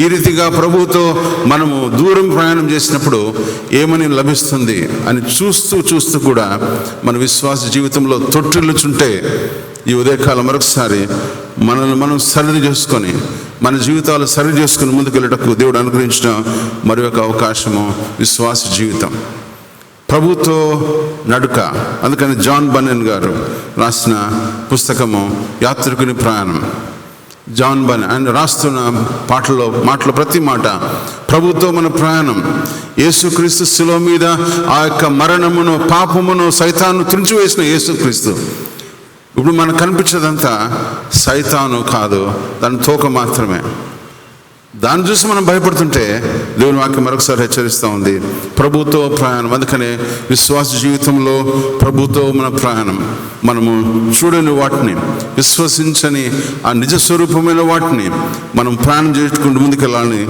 ఈ రీతిగా ప్రభువుతో మనము దూరం ప్రయాణం చేసినప్పుడు ఏమని లభిస్తుంది అని చూస్తూ కూడా మన విశ్వాస జీవితంలో తొట్టిల్లుచుంటే ఈ ఉదయకాలం మరొకసారి మనల్ని మనం సరి చేసుకొని మన జీవితాలు సరి చేసుకుని ముందుకెళ్ళటకు దేవుడు అనుగ్రహించిన మరి ఒక అవకాశము విశ్వాస జీవితం, ప్రభుతో నడుక. అందుకని జాన్ బన్నెన్ గారు రాసిన పుస్తకము యాత్రికుని ప్రయాణం. జాన్ బన్నెన్ ఆయన రాస్తున్న మాటలో ప్రతి మాట ప్రభుతో మన ప్రయాణం. యేసుక్రీస్తు శిలువ మీద ఆ యొక్క మరణమును, పాపమును, సైతాను తుంచివేసిన యేసుక్రీస్తు. ఇప్పుడు మనకు కనిపించేదంతా సైతాను కాదు, దాని తోక మాత్రమే. దాన్ని చూసి మనం భయపడుతుంటే దేవుని వాక్యం మరొకసారి హెచ్చరిస్తూ ఉంది, ప్రభుతో ప్రయాణం. అందుకనే విశ్వాస జీవితంలో ప్రభుతో మన ప్రయాణం. మనము చూడని వాటిని, విశ్వసించని ఆ నిజ స్వరూపమైన వాటిని మనం ప్రయాణం చేసుకుంటూ ముందుకెళ్ళాలని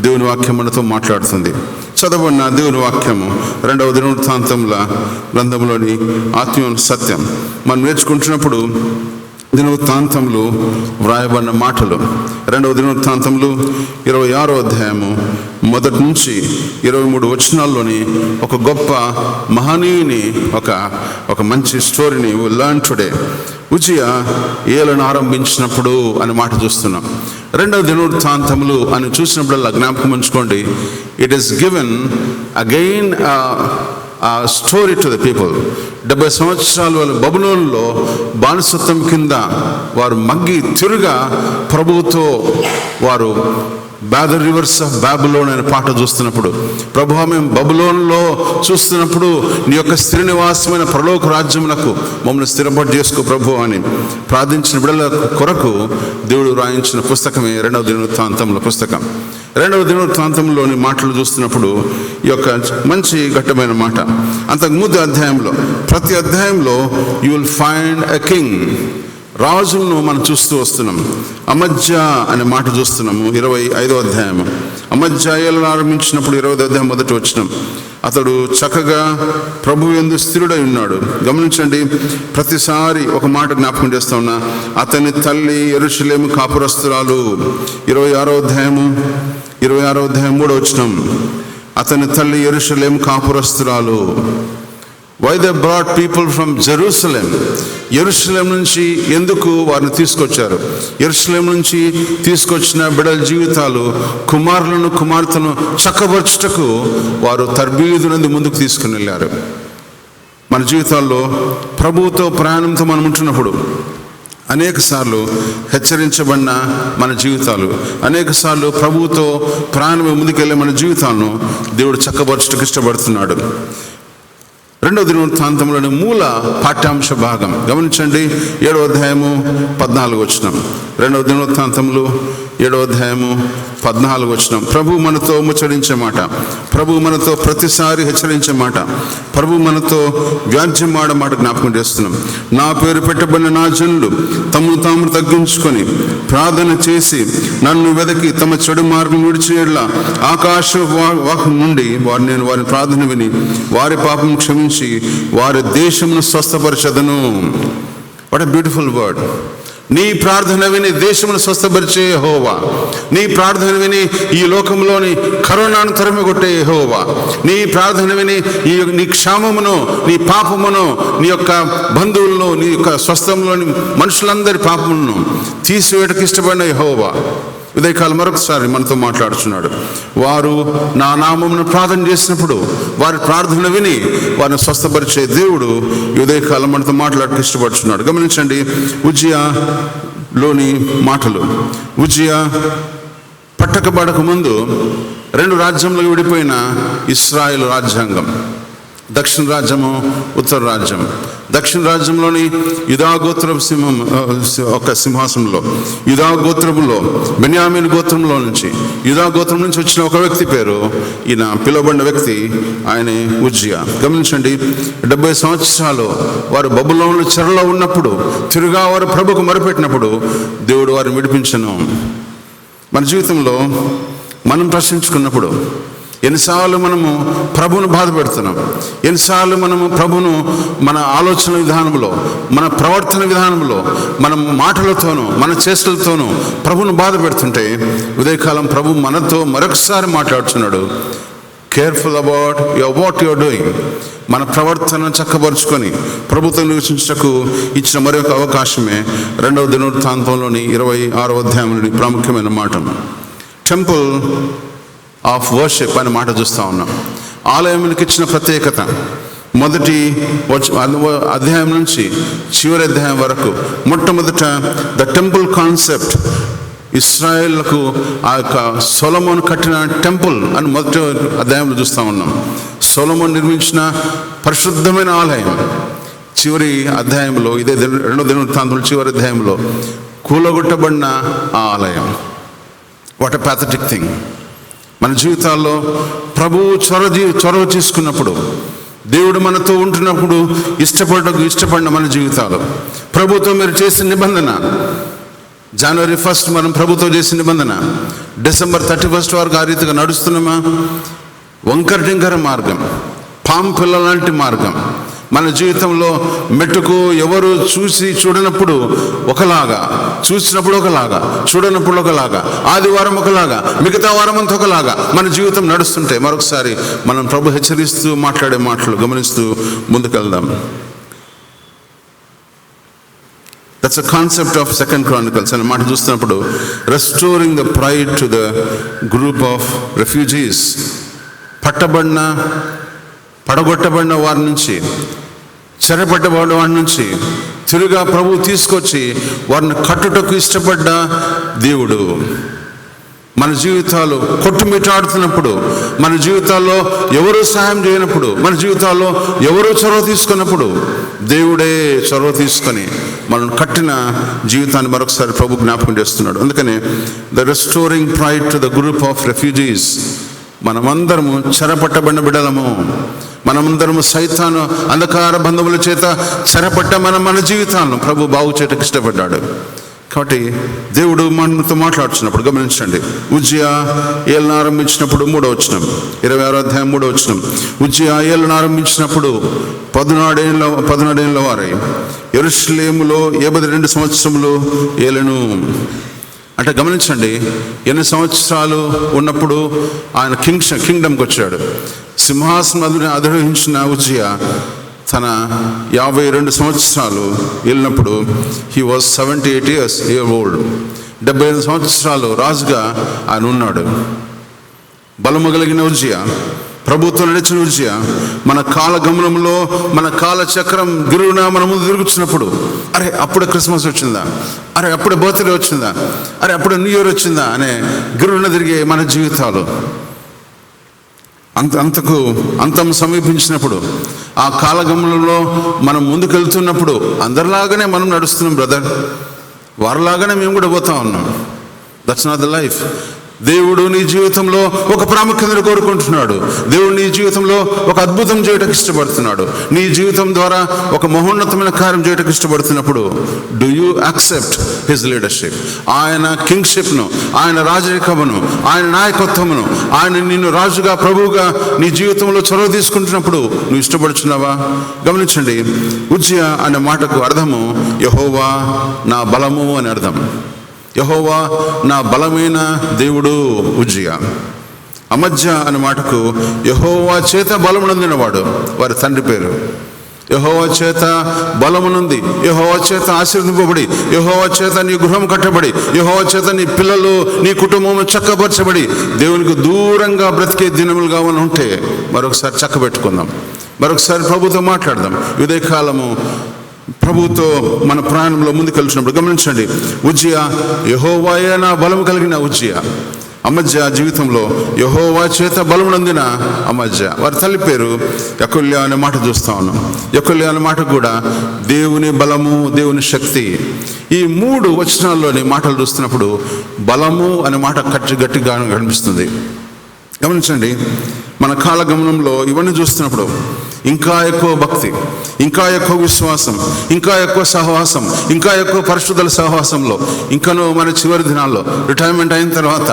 దేవుని వాక్యం మనతో మాట్లాడుతుంది. చదవన్న దేవుని వాక్యము 2వ దినవృత్తాంతముల గ్రంథంలోని ఆత్మీయ సత్యం మనం నేర్చుకుంటున్నప్పుడు దినవృత్తాంతములు వ్రాయబడిన మాటలు. 2వ దినవృత్తాంతములు 26వ అధ్యాయము 1 నుంచి 23 వచనాల్లోని ఒక గొప్ప మహనీయుని ఒక మంచి స్టోరీని లర్న్ టుడే. ఉజ్జియా ఏలను ఆరంభించినప్పుడు అనే మాట చూస్తున్నాం. 2వ దినవృత్తాంతములు అని చూసినప్పుడల్లా జ్ఞాపకం ఉంచుకోండి, it is given again story to the people. 70 సంవత్సరాలు వాళ్ళు బబులోనులో బానిసత్వం కింద వారు మగ్గి తిరుగా ప్రభువుతో వారు ద రివర్స్ ఆఫ్ బాబులోన్ అనే పాట చూస్తున్నప్పుడు, ప్రభువా మేము బబులోన్లో చూస్తున్నప్పుడు నీ యొక్క స్థిర నివాసమైన పరలోక రాజ్యమునకు మమ్మల్ని స్థిరపడి చేసుకో ప్రభు అని ప్రార్థించిన బిడ్డల కొరకు దేవుడు రాయించిన పుస్తకమే 2వ దినవృత్తాంతముల పుస్తకం. 2వ దినవృత్తాంతంలోని మాటలు చూస్తున్నప్పుడు ఈ యొక్క మంచి ఘట్టమైన మాట. అంతకుముందు అధ్యాయంలో, ప్రతి అధ్యాయంలో you will find a king. రాజులను మనం చూస్తూ వస్తున్నాం. అమజ్యా అనే మాట చూస్తున్నాము 25వ అధ్యాయం. అమజ్యా ఏలను ఆరంభించినప్పుడు 20వ అధ్యాయం 1వ వచనం, అతడు చక్కగా ప్రభు యందు స్థిరుడై ఉన్నాడు. గమనించండి, ప్రతిసారి ఒక మాట జ్ఞాపకం చేస్తా ఉన్నా, అతని తల్లి యెరూషలేము కాపురస్తురాలు. 26వ అధ్యాయం 3వ వచనం, అతని తల్లి యెరూషలేము కాపురస్తురాలు. Why they brought people from Jerusalem. యెరూషలేం నుంచి ఎందుకు వారిని తీసుకొచ్చారు? యెరూషలేం నుంచి తీసుకొచ్చిన బిడ్డల జీవితాలు, కుమారులను కుమార్తెను చక్కబర్చుటకు వారు తర్బీదునందు ముందుకు తీసుకుని వెళ్ళారు. మన జీవితాల్లో ప్రభువుతో ప్రయాణంతో మనం ఉంటున్నప్పుడు అనేక సార్లు హెచ్చరించబడిన మన జీవితాలు, అనేక సార్లు ప్రభువుతో ప్రయాణం ముందుకెళ్ళే మన జీవితాలను దేవుడు చక్కబర్చుటకు ఇష్టపడుతున్నాడు. 2వ దినవృత్తాంతంలోని మూల పాఠ్యాంశ భాగం గమనించండి. 7వ అధ్యాయము 14వ వచనం. 2వ దినవృత్తాంతములు 7వ అధ్యాయము 14వ వచనం. ప్రభు మనతో ముచ్చరించే మాట, ప్రభు మనతో ప్రతిసారి హెచ్చరించే మాట, ప్రభు మనతో వ్యాజ్యం మాట జ్ఞాపకం చేస్తున్నాం. నా పేరు పెట్టబడిన నా జనులు తమను తాము తగ్గించుకొని ప్రార్థన చేసి నన్ను వెదకి తమ చెడు మార్గం విడిచేలా ఆకాశ వాహం నుండి నేను వారి ప్రార్థన విని వారి పాపం క్షమించి వారి దేశమును స్వస్థపరచదను. What a beautiful word. నీ ప్రార్థన విని దేశమును స్వస్థపరిచే యెహోవా, నీ ప్రార్థన విని ఈ లోకంలోని కరోనాను తరిమికొట్టే యెహోవా, నీ ప్రార్థన విని నీ క్షామమును, నీ పాపమును, నీ యొక్క బంధువులను, నీ యొక్క స్వస్థంలోని మనుషులందరి పాపములను తీసివేయడానికి ఇష్టపడిన యెహోవా ఉదయకాలం మరొకసారి మనతో మాట్లాడుచున్నాడు. వారు నా నామమును ప్రార్థన చేసినప్పుడు వారి ప్రార్థన విని వారిని స్వస్థపరిచే దేవుడు ఉదయకాలం మనతో మాట్లాడక ఇష్టపడుచున్నాడు. గమనించండి ఉజ్జియాలోని మాటలు. ఉజ్జియా పట్టకబడక ముందు 2 రాజ్యములకు విడిపోయిన ఇశ్రాయేలు రాజ్యాంగం, దక్షిణ రాజ్యము, ఉత్తర రాజ్యం. దక్షిణ రాజ్యంలోని యూదా గోత్రపు ఒక సింహాసనంలో, యూదా గోత్రములో బెన్యామీను గోత్రంలో నుంచి, యూదా గోత్రం నుంచి వచ్చిన ఒక వ్యక్తి పేరు, ఈయన పిలువబడిన వ్యక్తి ఆయనే ఉజ్జియా. గమనించండి, 70 సంవత్సరాలు వారు బబులోను చెరలో ఉన్నప్పుడు, తిరుగా వారు ప్రభుకు మొరపెట్టినప్పుడు దేవుడు వారిని విడిపించను. మన జీవితంలో మనం ప్రశ్నించుకున్నప్పుడు ఎన్నిసార్లు మనము ప్రభువును బాధ పెడుతున్నాం, ఎన్నిసార్లు మనము ప్రభువును మన ఆలోచన విధానంలో, మన ప్రవర్తన విధానంలో, మన మాటలతోనూ మన చేష్టలతోనూ ప్రభువును బాధ పెడుతుంటే ఉదయకాలం ప్రభు మనతో మరొకసారి మాట్లాడుతున్నాడు. Careful about what you are doing. మన ప్రవర్తన చక్కబరుచుకొని ప్రభుత్వం నివసించటకు ఇచ్చిన మరొక అవకాశమే 2వ దినవృత్తాంతంలోని 26వ అధ్యాయంలోని ప్రాముఖ్యమైన మాట. టెంపుల్ ఆఫ్ వర్షిప్ అనే మాట చూస్తూ ఉన్నాం. ఆలయానికి ఇచ్చిన ప్రత్యేకత మొదటి అధ్యాయం నుంచి చివరి అధ్యాయం వరకు మొట్టమొదట ద టెంపుల్ కాన్సెప్ట్, ఇశ్రాయేళ్లకు ఆ యొక్క సొలొమోను కట్టిన టెంపుల్ అని మొదటి అధ్యాయంలో చూస్తూ ఉన్నాం. సొలొమోను నిర్మించిన పరిశుద్ధమైన ఆలయం. చివరి అధ్యాయంలో ఇదే 2వ దినవృత్తాంతం చివరి అధ్యాయంలో కూలగొట్టబడిన ఆ ఆలయం. What a pathetic thing. మన జీవితాల్లో ప్రభువు చొరవ తీసుకున్నప్పుడు, దేవుడు మనతో ఉంటున్నప్పుడు ఇష్టపడిన మన జీవితాలు, ప్రభుతో మీరు చేసిన నిబంధన, జనవరి 1 మనం ప్రభుతో చేసిన నిబంధన, డిసెంబర్ 31 వరకు ఆ రీతిగా నడుస్తున్నామా? వంకర టింకర మార్గం, పాము పిల్ల లాంటి మార్గం మన జీవితంలో మెట్టుకు ఎవరు చూడనప్పుడు ఒకలాగా, చూసినప్పుడు ఒకలాగా, చూడనప్పుడు ఒకలాగా, ఆదివారం ఒకలాగా, మిగతా వారం అంతా ఒకలాగా మన జీవితం నడుస్తుంటే మరొకసారి మనం ప్రభు హెచ్చరిస్తూ మాట్లాడే మాటలు గమనిస్తూ ముందుకెళ్దాం. That's a concept of 2nd Chronicles అనే మాట చూస్తున్నప్పుడు, restoring the pride to the group of refugees. పడగొట్టబడిన వారి నుంచి, చెరపట్టబడిన వారి నుంచి తిరుగా ప్రభు తీసుకొచ్చి వారిని కట్టుటకు ఇష్టపడ్డ దేవుడు. మన జీవితాలు కొట్టుమిట్టాడుతున్నప్పుడు, మన జీవితాల్లో ఎవరూ సహాయం చేయనప్పుడు, మన జీవితాల్లో ఎవరూ చొరవ తీసుకున్నప్పుడు దేవుడే చొరవ తీసుకొని మనం కట్టిన జీవితాన్ని మరొకసారి ప్రభు జ్ఞాపకం చేస్తున్నాడు. అందుకని the restoring pride to the group of refugees. మనమందరము చెరపట్టబడిన బిడ్డలము. మనమందరము సైతాను అంధకార బంధముల చేత చెరపట్ట మన జీవితాలను ప్రభు బాగు చేయటకు ఇష్టపడ్డాడు. కాబట్టి దేవుడు మనతో మాట్లాడుతున్నప్పుడు గమనించండి. ఉజ్జియా ఏళ్ళను ఆరంభించినప్పుడు 3వ వచనం, 26వ అధ్యాయం 3వ వచనం. ఉజ్జియా ఏళ్ళను ఆరంభించినప్పుడు 14 ఏళ్ల వారై యెరూషలేములో 82 సంవత్సరములు ఏలెను. అంటే గమనించండి, ఎన్ని సంవత్సరాలు ఉన్నప్పుడు ఆయన కింగ్డమ్కి వచ్చాడు. సింహాసనం అధిరోహించిన ఉజ్జియా తన 52 సంవత్సరాలు వెళ్ళినప్పుడు హీ వాజ్ 78 years old. 75 సంవత్సరాలు రాజుగా ఆయన ఉన్నాడు. బలము కలిగిన ఉజ్జియా, ప్రభుత్వం నడిచిన ఉజ్జియా, మన కాల గమనంలో మన కాల చక్రం గిరువున మన ముందు తిరుగుతున్నప్పుడు, అరే అప్పుడే క్రిస్మస్ వచ్చిందా, అరే అప్పుడే బర్త్డే వచ్చిందా, అరే అప్పుడే న్యూ ఇయర్ వచ్చిందా అనే గిరువున తిరిగే మన జీవితాలు అంతం సమీపించినప్పుడు, ఆ కాలగమనంలో మనం ముందుకెళ్తున్నప్పుడు అందరిలాగానే మనం నడుస్తున్నాం బ్రదర్, వారిలాగానే మేము కూడా పోతా ఉన్నాం. That's not the life. దేవుడు నీ జీవితంలో ఒక ప్రాముఖ్యతను కోరుకుంటున్నాడు. దేవుడు నీ జీవితంలో ఒక అద్భుతం చేయటకు ఇష్టపడుతున్నాడు. నీ జీవితం ద్వారా ఒక మహోన్నతమైన కార్యం చేయటకు ఇష్టపడుతున్నప్పుడు do you accept his leadership? ఆయన కింగ్షిప్ను, ఆయన రాజరికమును, ఆయన నాయకత్వమును, ఆయన నిన్ను రాజుగా ప్రభువుగా నీ జీవితంలో చొరవ తీసుకుంటున్నప్పుడు నువ్వు ఇష్టపడుచున్నావా? గమనించండి, ఉజ్జియా అనే మాటకు అర్థము యెహోవా నా బలము అని అర్థం. యెహోవా నా బలమైన దేవుడు ఉజ్జియా. అమజ్యా అనే మాటకు యెహోవా చేత బలమునందినవాడు, వారి తండ్రి పేరు. యెహోవా చేత బలమునుంది, యెహోవా చేత ఆశీర్వదింపబడి, యెహోవా చేత నీ గృహం కట్టబడి, యెహోవా చేత నీ పిల్లలు నీ కుటుంబం చక్కపరచబడి దేవునికి దూరంగా బ్రతికే దినములుగా ఉంటే మరొకసారి చక్కబెట్టుకుందాం, మరొకసారి ప్రభుతో మాట్లాడదాం. ఉదయకాలము ప్రభుతో మన ప్రయాణంలో ముందుకెళ్తున్నప్పుడు గమనించండి, ఉజ్జియా యెహోవాయే నా బలము కలిగిన ఉజ్జియా. అమజ్యా జీవితంలో యెహోవా చేత బలమునందిన అమజ్యా. వారి తల్లి పేరు యెకొల్యా అనే మాట చూస్తా ఉన్నాం. యెకొల్యా అనే మాట కూడా దేవుని బలము, దేవుని శక్తి. ఈ 3 వచనాల్లోని మాటలు చూస్తున్నప్పుడు బలము అనే మాట గట్టిగా కనిపిస్తుంది. గమనించండి, మన కాలగమనంలో ఇవన్నీ చూస్తున్నప్పుడు ఇంకా ఎక్కువ భక్తి, ఇంకా ఎక్కువ విశ్వాసం, ఇంకా ఎక్కువ సహవాసం, ఇంకా ఎక్కువ పరిశుద్ధుల సహవాసంలో, ఇంకనూ మన చివరి దినాల్లో రిటైర్మెంట్ అయిన తర్వాత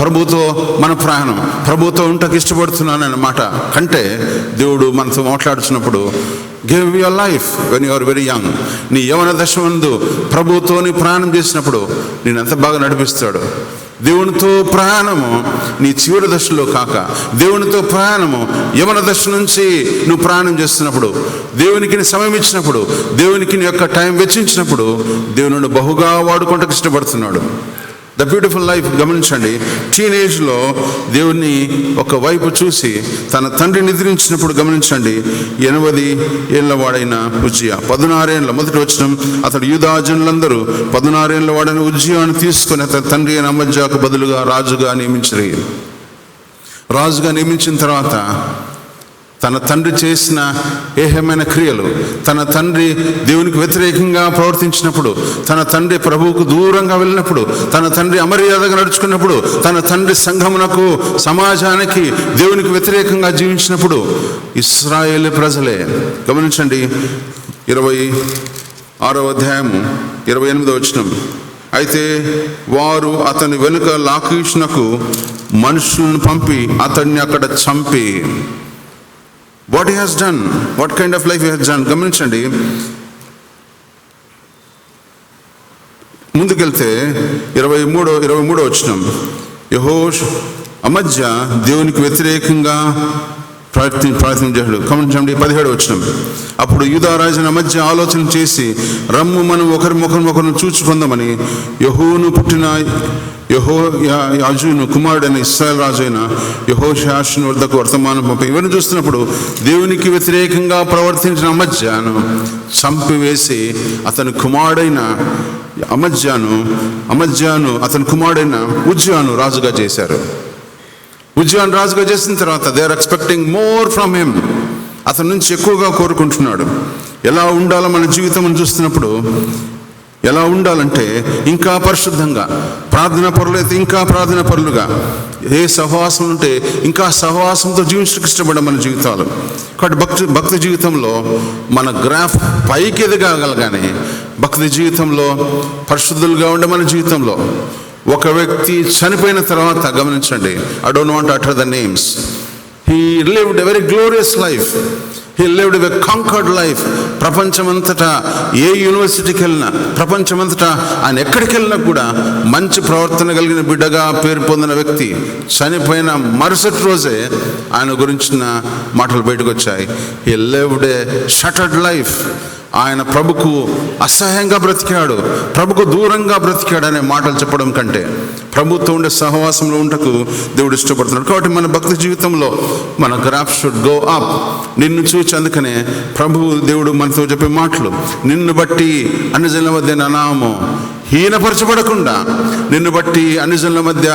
ప్రభుతో మన ప్రయాణం, ప్రభుతో ఉండటకు ఇష్టపడుతున్నాననే మాట కంటే దేవుడు మనతో మాట్లాడుతున్నప్పుడు give your life when you are very young. నీ యవన దశ ముందు ప్రభుతో నీ ప్రయాణం చేసినప్పుడు నేను ఎంత బాగా నడిపిస్తాడు. దేవునితో ప్రయాణము నీ చివరి దశలో కాక, దేవునితో ప్రయాణము యవన దశ నుంచి నువ్వు ప్రయాణం చేస్తున్నప్పుడు, దేవునికి నీ సమయం ఇచ్చినప్పుడు, దేవునికి నీ యొక్క టైం వెచ్చించినప్పుడు దేవుని బహుగా వాడుకోవడానికి ఇష్టపడుతున్నాడు. The beautiful life. గమనించండి, టీనేజ్లో దేవుణ్ణి ఒక వైపు చూసి తన తండ్రి నిద్రించినప్పుడు గమనించండి, 80 ఏళ్ల వాడైన ఉజ్జియా, 16 ఏళ్ళ మొదటి వచనం, అతడు యూదాజనులందరూ 16 ఏళ్ల వాడైన ఉజ్జియాను తీసుకొని అతని తండ్రి అయిన అమజ్యాకు బదులుగా రాజుగా నియమించిన తర్వాత తన తండ్రి చేసిన ఏహమైన క్రియలు, తన తండ్రి దేవునికి వ్యతిరేకంగా ప్రవర్తించినప్పుడు, తన తండ్రి ప్రభువుకు దూరంగా వెళ్ళినప్పుడు, తన తండ్రి అమర్యాదగా నడుచుకున్నప్పుడు, తన తండ్రి సంఘమునకు సమాజానికి దేవునికి వ్యతిరేకంగా జీవించినప్పుడు ఇశ్రాయేలు ప్రజలే. గమనించండి, 26వ అధ్యాయము 28వ వచనం, అయితే వారు అతని వెనుక లాకీషునకు మనుషులను పంపి అతన్ని అక్కడ చంపి, what he has done, what kind of life he has done. గమనించండి, ముందుకెళ్తే 23వ వచనం, అమజ్యా దేవునికి వ్యతిరేకంగా ప్రయత్నం చేశాడు. గమనించండి 17వ వచనం, అప్పుడు యూదారాజున మధ్య ఆలోచన చేసి, రమ్ము మనం ఒకరిని చూచుకుందామని యెహూను పుట్టిన యెహోయాజును కుమారుడైన ఇశ్రాయేలు రాజు అయిన యెహోషాషుని వద్దకు వర్తమానం పంపి, ఇవన్నీ చూస్తున్నప్పుడు దేవునికి వ్యతిరేకంగా ప్రవర్తించిన అమజ్యాను చంపివేసి అతని కుమారుడైన అమజ్యాను అతని కుమారుడైన ఉజ్జియాను రాజుగా చేశారు. ఉజ్జియాను రాజుగా చేసిన తర్వాత they are expecting more from him. అతని నుంచి ఎక్కువగా కోరుకుంటున్నాడు. ఎలా ఉండాలో మన జీవితం చూస్తున్నప్పుడు, ఎలా ఉండాలంటే ఇంకా పరిశుద్ధంగా, ప్రార్థన పరులు అయితే ఇంకా ప్రార్థన పరులుగా, ఏ సహవాసం ఉంటే ఇంకా సహవాసంతో జీవించడానికి ఇష్టపడ్డ మన జీవితాలు. కాబట్టి భక్తి జీవితంలో మన గ్రాఫ్ పైకి ఎదగలగానే భక్తి జీవితంలో పరిశుద్ధులుగా ఉండే మన జీవితంలో ఒక వ్యక్తి చనిపోయిన తర్వాత గమనించండి, I don't want to utter the names, he lived a very glorious life, he lived a conquered life. ప్రపంచమంతటా ఏ యూనివర్సిటీకి వెళ్ళినా, ప్రపంచమంతటా ఆయన ఎక్కడికి వెళ్ళినా కూడా మంచి ప్రవర్తన కలిగిన బిడ్డగా పేరు పొందిన వ్యక్తి చనిపోయిన మరుసటి రోజే ఆయన గురించిన మాటలు బయటకు వచ్చాయి. He lived a shattered life. ఆయన ప్రభుకు అసహ్యంగా బ్రతికాడు, ప్రభుకు దూరంగా బ్రతికాడు అనే మాటలు చెప్పడం కంటే ప్రభుత్వం ఉండే సహవాసంలో ఉండకు దేవుడు ఇష్టపడుతున్నాడు. కాబట్టి మన భక్తి జీవితంలో మన గ్రాఫ్ షుడ్ గో అప్. నిన్ను చూచి, అందుకనే ప్రభువు దేవుడు మనతో చెప్పే మాటలు, నిన్ను బట్టి అన్ని జనుల మధ్య నా నామము హీనపరచబడకుండా, నిన్ను బట్టి అన్ని జనుల మధ్య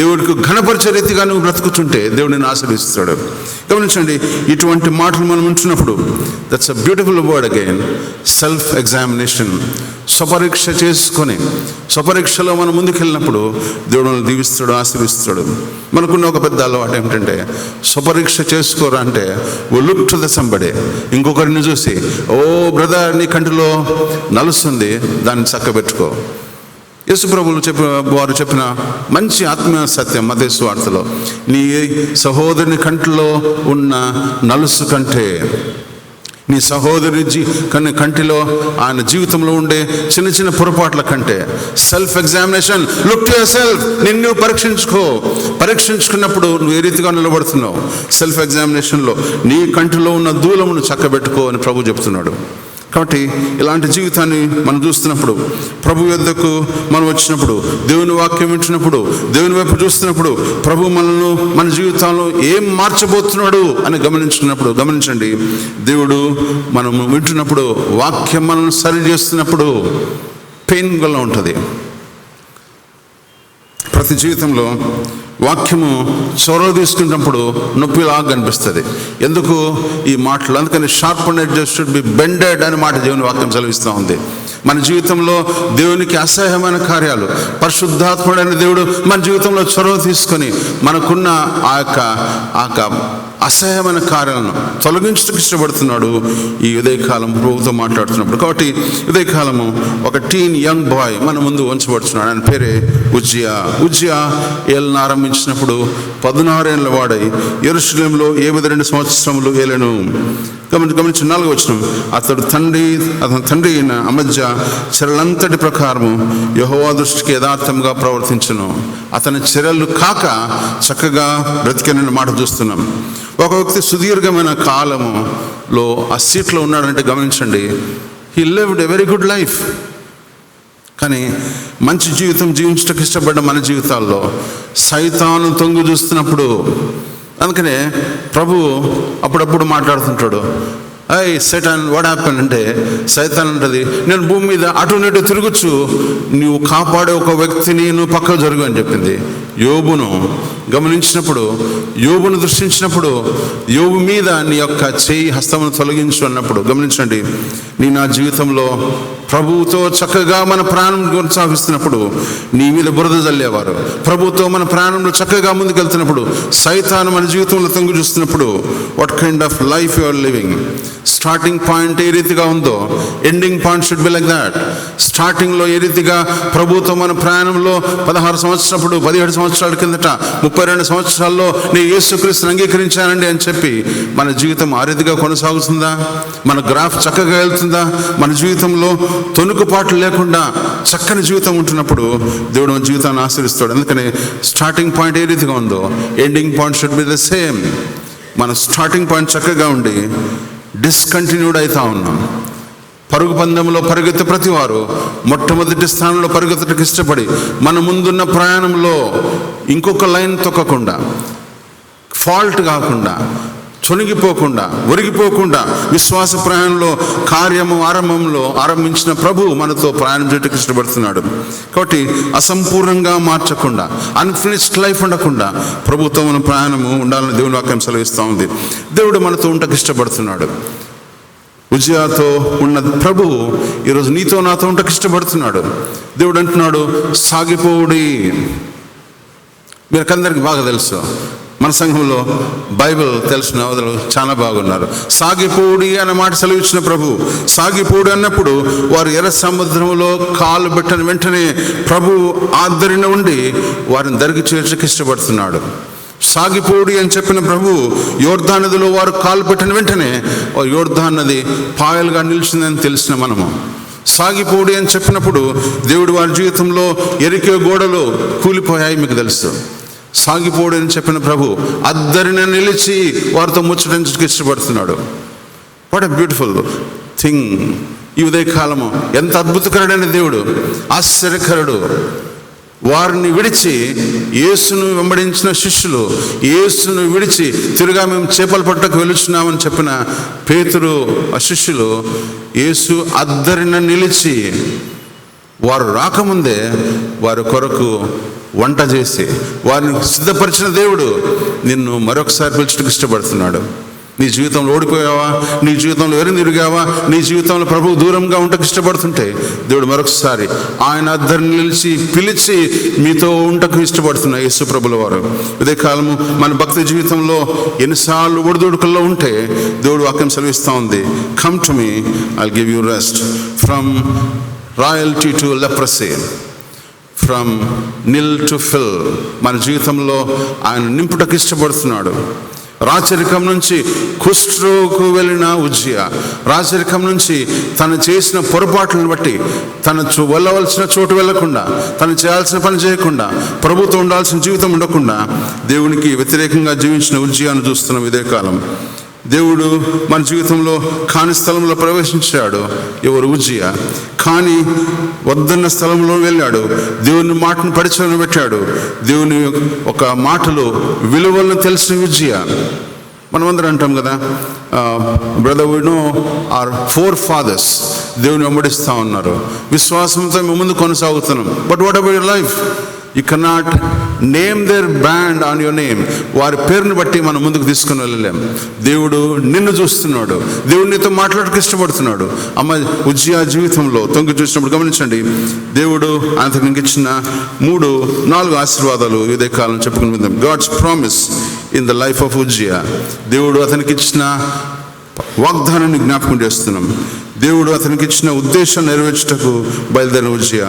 దేవుడికి ఘనపరిచే రీతిగా నువ్వు బ్రతుకుతుంటే దేవుడు నిన్ను ఆశీర్వదిస్తాడు. గమనించండి, ఇటువంటి మాటలు మనం ఉంటున్నప్పుడు, that's a beautiful word again, self examination. స్వపరీక్ష చేసుకొని స్వపరీక్షలో మనం ముందుకెళ్ళినప్పుడు దేవుడు మనల్ని దీవిస్తాడు, ఆశీర్వదిస్తాడు. మనకున్న ఒక పెద్ద అలవాటు ఏమిటంటే, స్వపరీక్ష చేసుకోరా అంటే ఓ లుక్ టు ద సంబడే, ఇంకొకరిని చూసి, ఓ బ్రదర్ నీ కంటిలో నలుస్తుంది, దాన్ని చక్కబెట్టుకో. యేసుప్రభువులు వారు చెప్పిన మంచి ఆత్మీయ సత్యం మత్తయి సువార్తలో, నీ సహోదరుని కంటిలో ఉన్న నలుసు కంటే, నీ సహోదరి కంటిలో ఆయన జీవితంలో ఉండే చిన్న చిన్న పొరపాట్ల కంటే, self examination, look to your self. నిన్ను పరీక్షించుకున్నప్పుడు నువ్వు ఏ రీతిగా నిలబడుతున్నావు, సెల్ఫ్ ఎగ్జామినేషన్లో నీ కంటిలో ఉన్న దూలమును చక్కబెట్టుకో అని ప్రభు చెప్తున్నాడు. కాబట్టి ఇలాంటి జీవితాన్ని మనం చూస్తున్నప్పుడు, ప్రభు యొద్దకు మనం వచ్చినప్పుడు, దేవుని వాక్యం వింటున్నప్పుడు, దేవుని వైపు చూస్తున్నప్పుడు, ప్రభు మనల్ని మన జీవితంలో ఏం మార్చబోతున్నాడు అని గమనించండి, దేవుడు మనం వింటున్నప్పుడు, వాక్యం మనల్ని సరి చేస్తున్నప్పుడు పెయిన్గా ఉంటుంది. ప్రతి జీవితంలో వాక్యము చొరవ తీసుకున్నప్పుడు నొప్పిలాగా కనిపిస్తుంది. ఎందుకు ఈ మాటలు? అందుకని sharp and edge should be bended అని మాట దేవుని వాక్యం సెలవిస్తూ ఉంది. మన జీవితంలో దేవునికి అసహ్యమైన కార్యాలు, పరిశుద్ధాత్ముడైన దేవుడు మన జీవితంలో చొరవ తీసుకొని మనకున్న ఆ యొక్క అసహ్యమైన కార్యాలను తొలగించడానికి ఇష్టపడుతున్నాడు ఈ ఉదయకాలం ప్రభువుతో మాట్లాడుతున్నప్పుడు. కాబట్టి ఉదయకాలము ఒక టీన్ యంగ్ బాయ్ మన ముందు ఉంచబడుతున్నాడు. ఆయన పేరే ఉజ్జియా ఏళ్ళను ఆరంభించినప్పుడు 16 ఏళ్ళ వాడై యెరూషలేములో 72 సంవత్సరములు ఏలెను. గమనించి 4వ వచనం, అతని తండ్రి అయిన అమజ్యా చర్యలంతటి ప్రకారము యెహోవా దృష్టికి యథార్థంగా ప్రవర్తించును. అతని చర్యలు కాక చక్కగా బ్రతికిన మాట చూస్తున్నాం. ఒక వ్యక్తి సుదీర్ఘమైన కాలములో ఆ సీట్లో ఉన్నాడంటే గమనించండి, he lived a very good life. కానీ మంచి జీవితం జీవించడానికి ఇష్టపడ్డ మన జీవితాల్లో సైతాను తొంగి చూస్తున్నప్పుడు, అందుకనే ప్రభు అప్పుడప్పుడు మాట్లాడుతుంటాడు, ఐ సైతాన్ వాట్ హ్యాపెన్ అంటే, సైతాన్ అంటది, నేను భూమి మీద అటు ఇటు తిరగచ్చు, నువ్వు కాపాడే ఒక వ్యక్తిని నువ్వు పక్కకు జరుగు అని చెప్పింది. యోబును గమనించినప్పుడు, యోబును దృష్టించినప్పుడు, యోబు మీద నీ యొక్క చేయి హస్తమును తొలగించు అన్నప్పుడు గమనించండి, నీ నా జీవితంలో ప్రభువుతో చక్కగా మన ప్రాణం కొనసాగిస్తున్నప్పుడు నీ మీద బురద జల్లేవారు, ప్రభువుతో మన ప్రాణంలో చక్కగా ముందుకెళ్తున్నప్పుడు సైతాను మన జీవితంలో తొంగి చూస్తున్నప్పుడు, what kind of life you are living? Starting point ఏ రీతిగా ఉందో ending point should be like that. స్టార్టింగ్లో ఏ రీతిగా ప్రభువుతో మన ప్రయాణంలో 16 సంవత్సరాలు 17 సంవత్సరాల కిందట 32 సంవత్సరాల్లో నేను యేసుక్రీస్తుని అంగీకరించానండి అని చెప్పి మన జీవితం ఆ రీతిగా కొనసాగుతుందా? మన గ్రాఫ్ చక్కగా వెళ్తుందా? మన జీవితంలో తొణుకుపాట్లు లేకుండా చక్కని జీవితం ఉంటున్నప్పుడు దేవుడు మన జీవితాన్ని ఆశీర్వదిస్తాడు. అందుకని స్టార్టింగ్ పాయింట్ ఏ రీతిగా ఉందో ending point should be the same. మన స్టార్టింగ్ పాయింట్ చక్కగా ఉండి డిస్కంటిన్యూడ్ అవుతా ఉన్నాం. పరుగు పందెంలో పరిగెత్తే ప్రతి వారు మొట్టమొదటి స్థానంలో పరిగెత్తడానికి ఇష్టపడి మన ముందున్న ప్రయాణంలో ఇంకొక లైన్ తొక్కకుండా, ఫాల్ట్ కాకుండా, చొనిగిపోకుండా, ఒరిగిపోకుండా విశ్వాస ప్రయాణంలో కార్యము ఆరంభించిన ప్రభు మనతో ప్రయాణం చేయడానికి ఇష్టపడుతున్నాడు. కాబట్టి అసంపూర్ణంగా మార్చకుండా, అన్ఫినిష్డ్ లైఫ్ ఉండకుండా ప్రభుతో మన ప్రయాణము ఉండాలని దేవుని వాక్యం సెలవిస్తూ ఉంది. దేవుడు మనతో ఉండడానికి ఇష్టపడుతున్నాడు. ఉజ్జియాతో ఉన్న ప్రభు ఈరోజు నీతో నాతో ఉండడానికి ఇష్టపడుతున్నాడు. దేవుడు అంటున్నాడు, సాగిపోవుడి. మీకందరికి బాగా తెలుసు, మన సంఘంలో బైబిల్ తెలిసిన వదలు చాలా బాగున్నారు. సాగిపోడి అనే మాట సెలవిచ్చిన ప్రభు, సాగిపోడి అన్నప్పుడు వారు ఎర్ర సముద్రంలో కాలు పెట్టిన వెంటనే ప్రభు ఆదరణ ఉండి వారిని దరికి చేర్చకి ఇష్టపడుతున్నాడు. సాగిపోడి అని చెప్పిన ప్రభు యోర్దాను నదిలో వారు కాలు పెట్టిన వెంటనే యోర్దాను నది పాయలుగా నిలిచిందని తెలిసిన మనము. సాగిపోడి అని చెప్పినప్పుడు దేవుడు వారి జీవితంలో ఎరికే గోడలు కూలిపోయాయి, మీకు తెలుసు. సాగిపోడి అని చెప్పిన ప్రభు అద్దరిన నిలిచి వారితో ముచ్చటించడానికి ఇష్టపడుతున్నాడు. What a beautiful thing. ఈ ఉదయకాలము ఎంత అద్భుతకరుడైన దేవుడు, ఆశ్చర్యకరుడు. వారిని విడిచి యేసును వెంబడించిన శిష్యులు యేసును విడిచి తిరుగా మేము చేపలు పట్టకు వెళుచున్నామని చెప్పిన పేతురు ఆ శిష్యులు యేసు అద్దరిన నిలిచి వారు రాకముందే వారి కొరకు వంట చేసి వారిని సిద్ధపరిచిన దేవుడు నిన్ను మరొకసారి పిలిచడానికి ఇష్టపడుతున్నాడు. నీ జీవితంలో ఓడిపోయావా? నీ జీవితంలో ఎరునిరుగావా? నీ జీవితంలో ప్రభువు దూరంగా ఉండటకు ఇష్టపడుతుంటే దేవుడు మరొకసారి ఆయన అద్దరిని నిలిచి పిలిచి మీతో ఉండటకు ఇష్టపడుతున్నా యేసు ప్రభుల వారు. ఇదే కాలము మన భక్తి జీవితంలో ఎన్నిసార్లు ఒడిదుడుకుల్లో ఉంటే దేవుడు వాక్యం సెలవిస్తూ ఉంది, come to me, I'll give you rest from royalty to leprosy, from nil to fill. మన జీవితంలో ఆయన నింపుటకు ఇష్టపడుతున్నాడు. రాచరికం నుంచి కుష్ఠరోగుకు వెళ్ళిన ఉజ్జియా, రాచరికం నుంచి తను చేసిన పొరపాట్లను బట్టి తను వెళ్ళవలసిన చోటు వెళ్ళకుండా, తను చేయాల్సిన పని చేయకుండా, ప్రభుతో ఉండాల్సిన జీవితం ఉండకుండా దేవునికి వ్యతిరేకంగా జీవించిన ఉజ్జియాను చూస్తున్నాం. ఇదే కాలం దేవుడు మన జీవితంలో కాని స్థలంలో ప్రవేశించాడు. ఎవరు? ఉజ్జియా. కానీ వద్దన్న స్థలంలో వెళ్ళాడు. దేవుని మాటను పరిచయం పెట్టాడు. దేవుని ఒక మాటలు విలువలను తెలిసిన ఉజ్జియా. మనమందరం అంటాం కదా, brother we know our forefathers దేవుని వెంబడిస్తూ ఉన్నారు, విశ్వాసంతో మేము ముందు కొనసాగుతున్నాం. But what about your life? You cannot name their brand on your name. వారి పేరుని బట్టి మనం ముందుకు తీసుకుని వెళ్ళలేం. దేవుడు నిన్ను చూస్తున్నాడు, దేవుడు నీతో మాట్లాడక ఇష్టపడుతున్నాడు. అమ్మ ఉజ్జియా జీవితంలో తొంగి చూసినప్పుడు గమనించండి, దేవుడు అతనికి ఇచ్చిన 4 ఆశీర్వాదాలు ఇదే కాలం చెప్పుకుని విందాం. God's promise in the life of Uzziah. దేవుడు అతనికి ఇచ్చిన వాగ్దానాన్ని జ్ఞాపకం చేస్తున్నాం. దేవుడు అతనికి ఇచ్చిన ఉద్దేశాన్ని నెరవేర్చుటకు బయలుదేరిన ఉజ్జియా.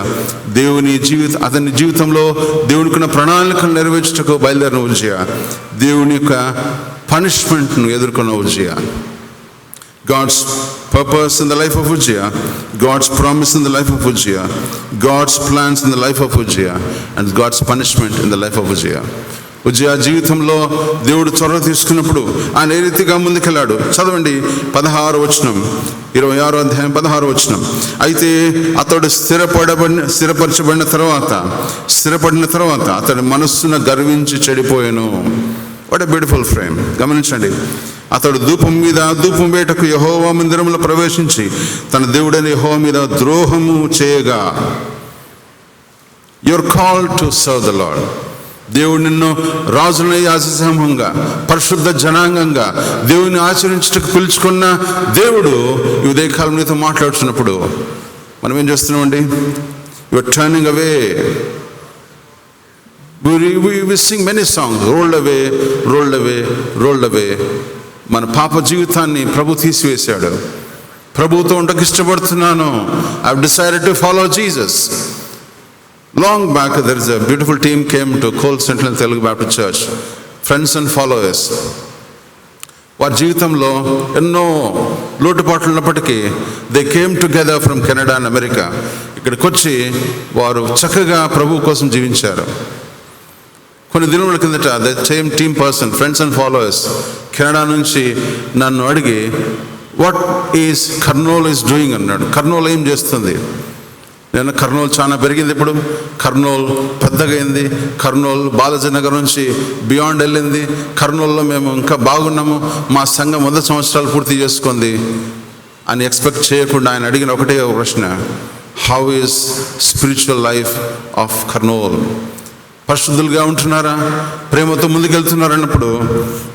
అతని జీవితంలో దేవునికున్న ప్రణాళికను నెరవేర్చుటకు బయలుదేరిన ఉజ్జియా. దేవుని యొక్క పనిష్మెంట్ను ఎదుర్కొన్న Uzziah. God's purpose in the life of Uzziah, God's promise in the life of Uzziah, God's plans in the life of Uzziah, and God's punishment in the life of Uzziah. Uzziah జీవితంలో దేవుడు చొరవ తీసుకున్నప్పుడు ఆయన ఏ రీతిగా ముందుకెళ్ళాడు. చదవండి 16వ వచనం, 26వ అధ్యాయం 16వ వచనం. అయితే అతడు స్థిరపరచబడిన తర్వాత అతడి మనస్సున గర్వించి చెడిపోయాను. What a beautiful frame. గమనించండి, అతడు ధూపం వేటకు యెహోవా మందిరంలో ప్రవేశించి తన దేవుడైన యెహోవా మీద ద్రోహము చేయగా. You are called to serve the Lord. దేవుడు నిన్ను రాజుల యాజసమూహంగా, పరిశుద్ధ జనాంగంగా దేవుని ఆచరించుటకు పిలుచుకున్న దేవుడు ఈ ఉదయకాలం నీతో మాట్లాడుతున్నప్పుడు మనం ఏం చేస్తున్నామండి? You are turning away. We sing many songs, rolled away. మన పాప జీవితాన్ని ప్రభు తీసివేశాడు. ప్రభువుతో ఉండకు ఇష్టపడుతున్నాను. I have decided to follow Jesus. Long back there is a beautiful team came to Cole Central Telugu Baptist Church, friends and followers. వారి జీవితంలో ఎన్నో లోటుపాట్లు ఉన్నప్పటికీ they came together from Canada and America. ఇక్కడికి వచ్చి వారు చక్కగా ప్రభు కోసం జీవించారు. కొన్ని దినముల కిందట the same team person, friends and followers, Canada నుంచి నన్ను అడిగి what is Kurnool is doing అన్నాడు. కర్నూలు ఏం చేస్తుంది? నేను కర్నూలు చాలా పెరిగింది, ఇప్పుడు కర్నూలు పెద్దగైంది, కర్నూలు బాలాజీ నగర్ నుంచి బియాండ్ వెళ్ళింది, కర్నూలులో మేము ఇంకా బాగున్నాము, మా సంఘం 100 సంవత్సరాలు పూర్తి చేసుకుంది అని ఎక్స్పెక్ట్ చేయకుండా ఆయన అడిగిన ఒకటే ప్రశ్న, how is spiritual life of Kurnool? పరిశుద్ధులుగా ఉంటున్నారా, ప్రేమతో ముందుకెళ్తున్నారు అన్నప్పుడు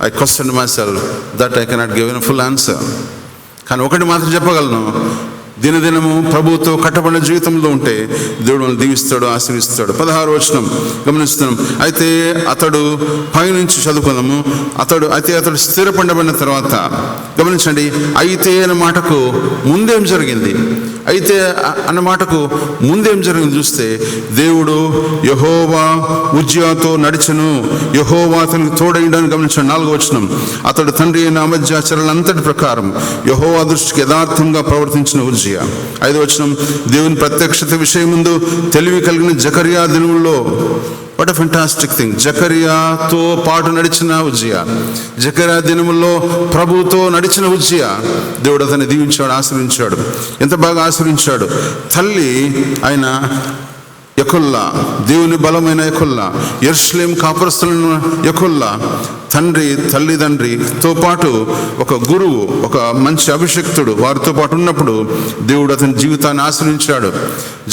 I question my self that I cannot give a full answer. కానీ ఒకటి మాత్రం చెప్పగలను, దినదినము ప్రభువుతో కట్టబడిన జీవితంలో ఉంటే దేవుడు మనల్ని దీవిస్తాడు, ఆశీర్వదిస్తాడు. 16వ వచనం గమనిస్తున్నాం. అయితే అతడు పైనుంచి చదువుకుందాము. అతడు స్థిరపడబడిన తర్వాత గమనించండి, అయితే అన్న మాటకు ముందేం జరిగింది? అయితే అన్న మాటకు ముందేం జరిగింది చూస్తే, దేవుడు యెహోవా ఉజ్జియాతో నడిచెను, యెహోవా అతనికి తోడైండని గమనించండి. 4వ వచనం, అతడు తండ్రి అయిన అమజ్యా చర్యలంతటి ప్రకారం యెహోవా దృష్టికి యథార్థంగా ప్రవర్తించిన ఉజ్జియా. 5వ వచనం, దేవుని ప్రత్యక్షత విషయం ముందు తెలివి కలిగిన జకరియా దినముల్లో. What a fantastic thing. జకరియాతో పాటు నడిచిన ఉజ్జియా, జకరియా దినముల్లో ప్రభువుతో నడిచిన ఉజ్జియా. దేవుడు అతన్ని దీవించాడు, ఆశీర్వించాడు. ఎంత బాగా ఆశీర్వించాడు. తల్లి ఆయన యెకొల్లా, దేవుని బలమైన యెకొల్లా, యెరూషలేము కాపురస్తులైన యెకొల్లా, తల్లిదండ్రితో పాటు ఒక గురువు, ఒక మంచి అభిషక్తుడు వారితో పాటు ఉన్నప్పుడు దేవుడు అతని జీవితాన్ని ఆశ్రయించాడు.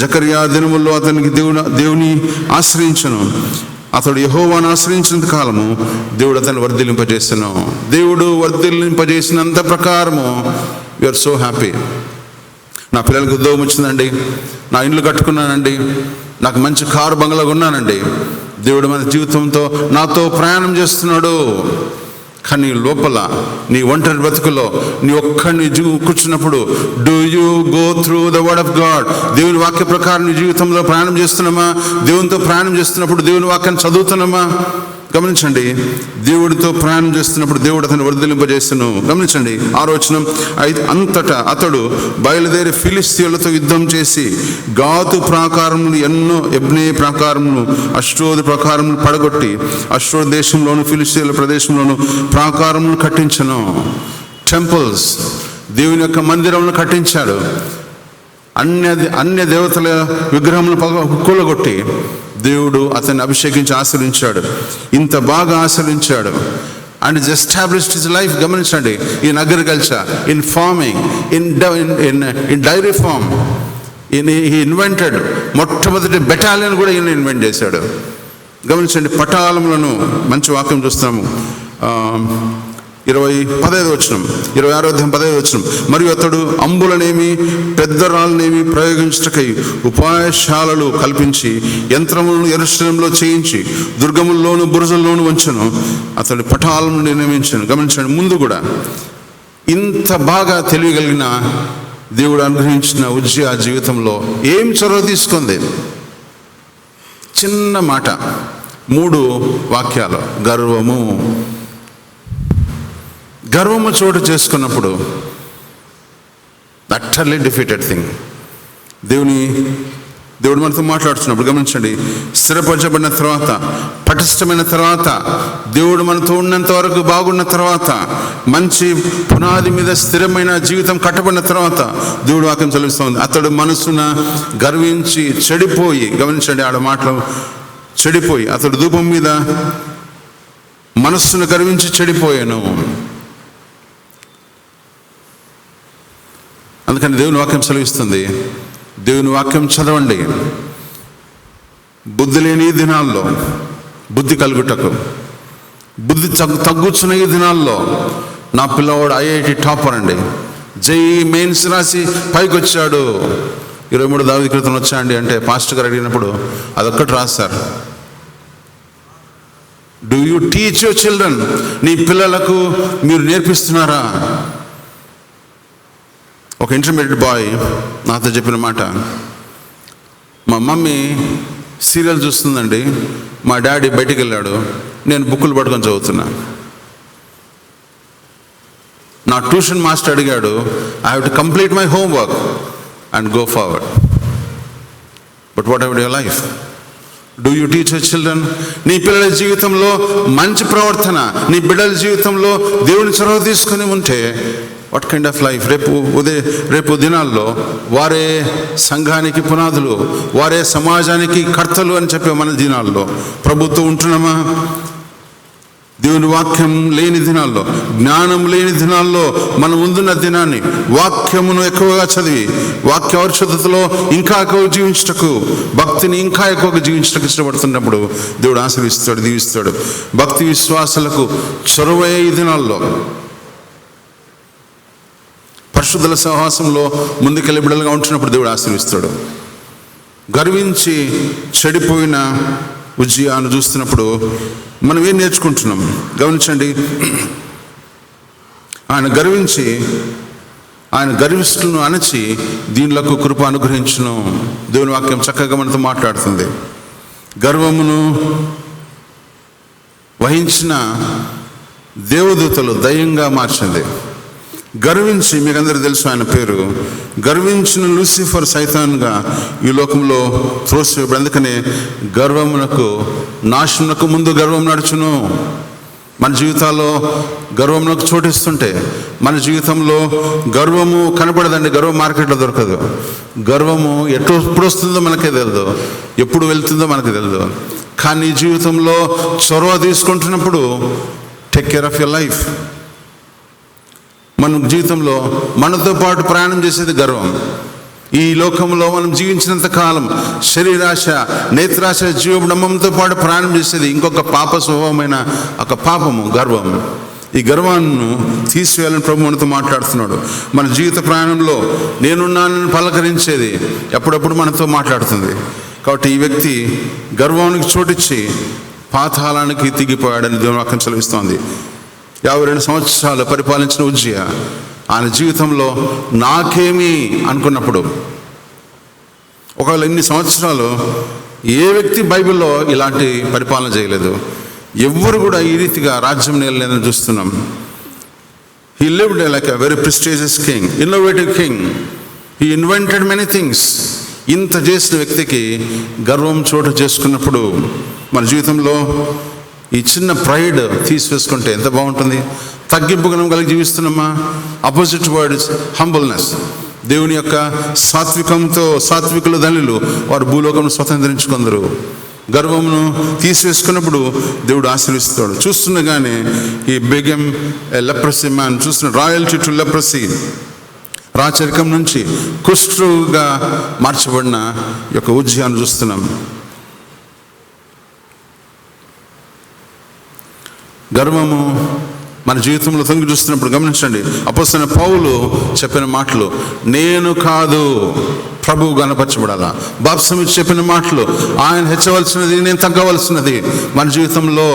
జకరియా దినముల్లో అతనికి దేవుని ఆశ్రయించను. అతడు యెహోవాను ఆశ్రయించినంత కాలము దేవుడు అతన్ని వర్ధిల్లింపజేసను. దేవుడు వర్ధిల్లింపజేసినంత ప్రకారము యూఆర్ సో హ్యాపీ. నా పిల్లలకు ఉద్యోగం వచ్చిందండి, నా ఇండ్లు కట్టుకున్నానండి, నాకు మంచి కారు బంగ్లా ఉన్నానండి. దేవుడు మన జీవితంతో నాతో ప్రయాణం చేస్తున్నాడు. కానీ లోపల నీ ఒంటరి బ్రతుకులో నీ ఒక్కడిని కూర్చున్నప్పుడు, do you go through the word of God? దేవుని వాక్య ప్రకారం నీ జీవితంలో ప్రయాణం చేస్తున్నామా? దేవునితో ప్రయాణం చేస్తున్నప్పుడు దేవుని వాక్యాన్ని చదువుతున్నామా? గమనించండి, దేవుడితో ప్రయాణం చేస్తున్నప్పుడు దేవుడు అతను వర్ధిల్లింపజేస్తును. గమనించండి 6వ వచనం, అంతటా అతడు బయలుదేరి ఫిలిస్తీయులతో యుద్ధం చేసి గాతు ప్రాకారములు, ఎన్నో ఎబ్నే ప్రాకారములు, అష్డోదు ప్రాకారములు పడగొట్టి అష్డోదు దేశంలోను ఫిలిస్తీయుల ప్రదేశంలోను ప్రాకారములు కట్టించను. టెంపుల్స్, దేవుని యొక్క మందిరములను కట్టించాడు. అన్య దేవతల విగ్రహములను కూలగొట్టి దేవుడు అతన్ని అభిషేకించి ఆశ్రయించాడు. ఇంత బాగా ఆశ్రయించాడు. And is established his life. గమనించండి, in agriculture, in farming, in dairy farm. ఈ ఇన్వెంటెడ్ మొట్టమొదటి బెటాలియన్ కూడా ఈయన ఇన్వెంట్ చేశాడు. గమనించండి, పటాలములను మంచి వాక్యం చూస్తాము. 15వ వచనం, 26వ అధ్యాయం 15వ వచనం. మరియు అతడు అంబులనేమి పెద్ద రాళ్ళనేమి ప్రయోగించుటకై ఉపాయశాలలు కల్పించి యంత్రములను యెరూషలేములో చేయించి దుర్గముల్లోను బురుజుల్లోను ఉంచెను. అతడు పటాలను నియమించాను. గమనించండి, ముందు కూడా ఇంత బాగా తెలియగలిగిన దేవుడు అనుగ్రహించిన ఉజ్జియా జీవితంలో ఏం చొరవ తీసుకుంది? చిన్న మాట, 3 వాక్యాలు. గర్వము చోటు చేసుకున్నప్పుడు అట్టర్లీ డిఫీటెడ్ థింగ్. దేవుడు మనతో మాట్లాడుతున్నప్పుడు గమనించండి, స్థిరపరచబడిన తర్వాత, పటిష్టమైన తర్వాత, దేవుడు మనతో ఉన్నంత వరకు బాగున్న తర్వాత, మంచి పునాది మీద స్థిరమైన జీవితం కట్టబడిన తర్వాత దేవుడు వాక్యం చదివిస్తుంది. అతడు మనసున గర్వించి చెడిపోయి, గమనించండి ఆడ మాటలు, చెడిపోయి, అతడు ధూపం మీద మనస్సును గర్వించి చెడిపోయాను. అందుకని దేవుని వాక్యం సెలవిస్తుంది, దేవుని వాక్యం చదవండి. బుద్ధి లేని ఈ దినాల్లో బుద్ధి కలుగుటకు, బుద్ధి తగ్గుచున్న ఈ దినాల్లో నా పిల్లవాడు IIT టాపర్ అండి, JEE మెయిన్స్ రాసి పైకి వచ్చాడు. 23 దావీదు క్రితం వచ్చా అండి అంటే పాస్టర్ గారు అడిగినప్పుడు అదొక్కటి రాస్తారు. Do you teach your children? నీ పిల్లలకు మీరు నేర్పిస్తున్నారా? ఒక ఇంటర్మీడియట్ బాయ్ నాతో చెప్పిన మాట, మా మమ్మీ సీరియల్ చూస్తుందండి, మా డాడీ బయటికి వెళ్ళాడు, నేను బుక్కులు పట్టుకొని చదువుతున్నా. నా ట్యూషన్ మాస్టర్ అడిగాడు, I have to complete my homework and go forward. But what ever your life? Do you teach your children? నీ పిల్లల జీవితంలో మంచి ప్రవర్తన, నీ బిడ్డల జీవితంలో దేవుని చొరవ తీసుకొని ఉంటే వాట్ కైండ్ ఆఫ్ లైఫ్? రేపు దినాల్లో వారే సంఘానికి పునాదులు, వారే సమాజానికి కర్తలు అని చెప్పే మన దినాల్లో ప్రభుత్వం ఉంటున్నామా? దేవుని వాక్యం లేని దినాల్లో, జ్ఞానం లేని దినాల్లో మనం ముందున్న దినాన్ని వాక్యమును ఎక్కువగా చదివి, వాక్య పరిశుద్ధతలో ఇంకా ఎక్కువ జీవించటకు, భక్తిని ఇంకా ఎక్కువగా జీవించటకు ఇష్టపడుతున్నప్పుడు దేవుడు ఆశీర్వదిస్తాడు, దీవిస్తాడు. భక్తి విశ్వాసాలకు చొరవయ్యే ఈ దినాల్లో పరిశుద్ధుల సహవాసంలో ముందుకెళ్ళి బిడ్డలుగా ఉంటున్నప్పుడు దేవుడు ఆశీర్వదిస్తాడు. గర్వించి చెడిపోయిన ఉజ్జియాను చూస్తున్నప్పుడు మనం ఏం నేర్చుకుంటున్నాం? గమనించండి, ఆయన గర్వించి, ఆయన గర్విష్ఠులను అణచి దీనిలకు కృప అనుగ్రహించును. దేవుని వాక్యం చక్కగా మనతో మాట్లాడుతుంది. గర్వమును వహించిన దేవదూతలు దయ్యంగా మార్చింది. గర్వించి, మీకు అందరికీ తెలుసు ఆయన పేరు, గర్వించిన లూసిఫర్ సైతాన్గా ఈ లోకంలో త్రోసివేయబడి. అందుకనే గర్వమునకు, నాశనకు ముందు గర్వం నడుచును. మన జీవితాల్లో గర్వమునకు చోటిస్తుంటే మన జీవితంలో గర్వము కనపడదండి. గర్వం మార్కెట్లో దొరకదు. గర్వము ఎప్పుడు వస్తుందో మనకే తెలియదు, ఎప్పుడు వెళ్తుందో మనకు తెలియదు. కానీ జీవితంలో చొరవ తీసుకుంటున్నప్పుడు take care of your life. మన జీవితంలో మనతో పాటు ప్రయాణం చేసేది గర్వం. ఈ లోకంలో మనం జీవించినంత కాలం శరీరాశ, నేత్రాశ, జీవడంబంతో పాటు ప్రయాణం చేసేది ఇంకొక పాప స్వభావమైన ఒక పాపము, గర్వం. ఈ గర్వాన్ని తీసివేయాలని ప్రభు మనతో మాట్లాడుతున్నాడు. మన జీవిత ప్రయాణంలో నేనున్నానని పలకరించేది ఎప్పుడప్పుడు మనతో మాట్లాడుతుంది. కాబట్టి ఈ వ్యక్తి గర్వానికి చోటిచ్చి పాతాళానికి దిగిపోయాడని దేవుని వాక్యం సెలవిస్తోంది. 52 సంవత్సరాలు పరిపాలించిన ఉజ్జియా ఆయన జీవితంలో నాకేమీ అనుకున్నప్పుడు, ఒకవేళ ఇన్ని సంవత్సరాలు ఏ వ్యక్తి బైబిల్లో ఇలాంటి పరిపాలన చేయలేదు, ఎవ్వరు కూడా ఈ రీతిగా రాజ్యం నేలలేదని చూస్తున్నాం. He lived like a very prestigious king, innovative king. He invented many things. ఇంత చేసిన వ్యక్తికి గర్వం చోటు చేసుకున్నప్పుడు మన జీవితంలో ఈ చిన్న ప్రైడ్ తీసివేసుకుంటే ఎంత బాగుంటుంది. తగ్గింపు గుణం కలిగి జీవిస్తున్నామా? Opposite word is humbleness. దేవుని యొక్క సాత్వికంతో, సాత్వికులు ధనులు వారు భూలోకం స్వతంత్రించుకుందరు. గర్వమును తీసివేసుకున్నప్పుడు దేవుడు ఆశీర్వదిస్తాడు. చూస్తుండగానే ఈ బెగెమ్ లెప్రసీ మ్యాన్, చూస్తున్న రాయల్టీ టు లెప్రసీ, రాచరికం నుంచి కుష్ఠుగా మార్చబడిన యొక్క ఉజ్జియాను చూస్తున్నాం. గర్వము మన జీవితంలో తొంగి చూస్తున్నప్పుడు గమనించండి, అపోస్తలుడైన పౌలు చెప్పిన మాటలు, నేను కాదు ప్రభువు గణపరచబడాలా. బాప్తిసం ఇచ్చి చెప్పిన మాటలు, ఆయన హెచ్చవలసినది నేను తగ్గవలసినది. మన జీవితంలో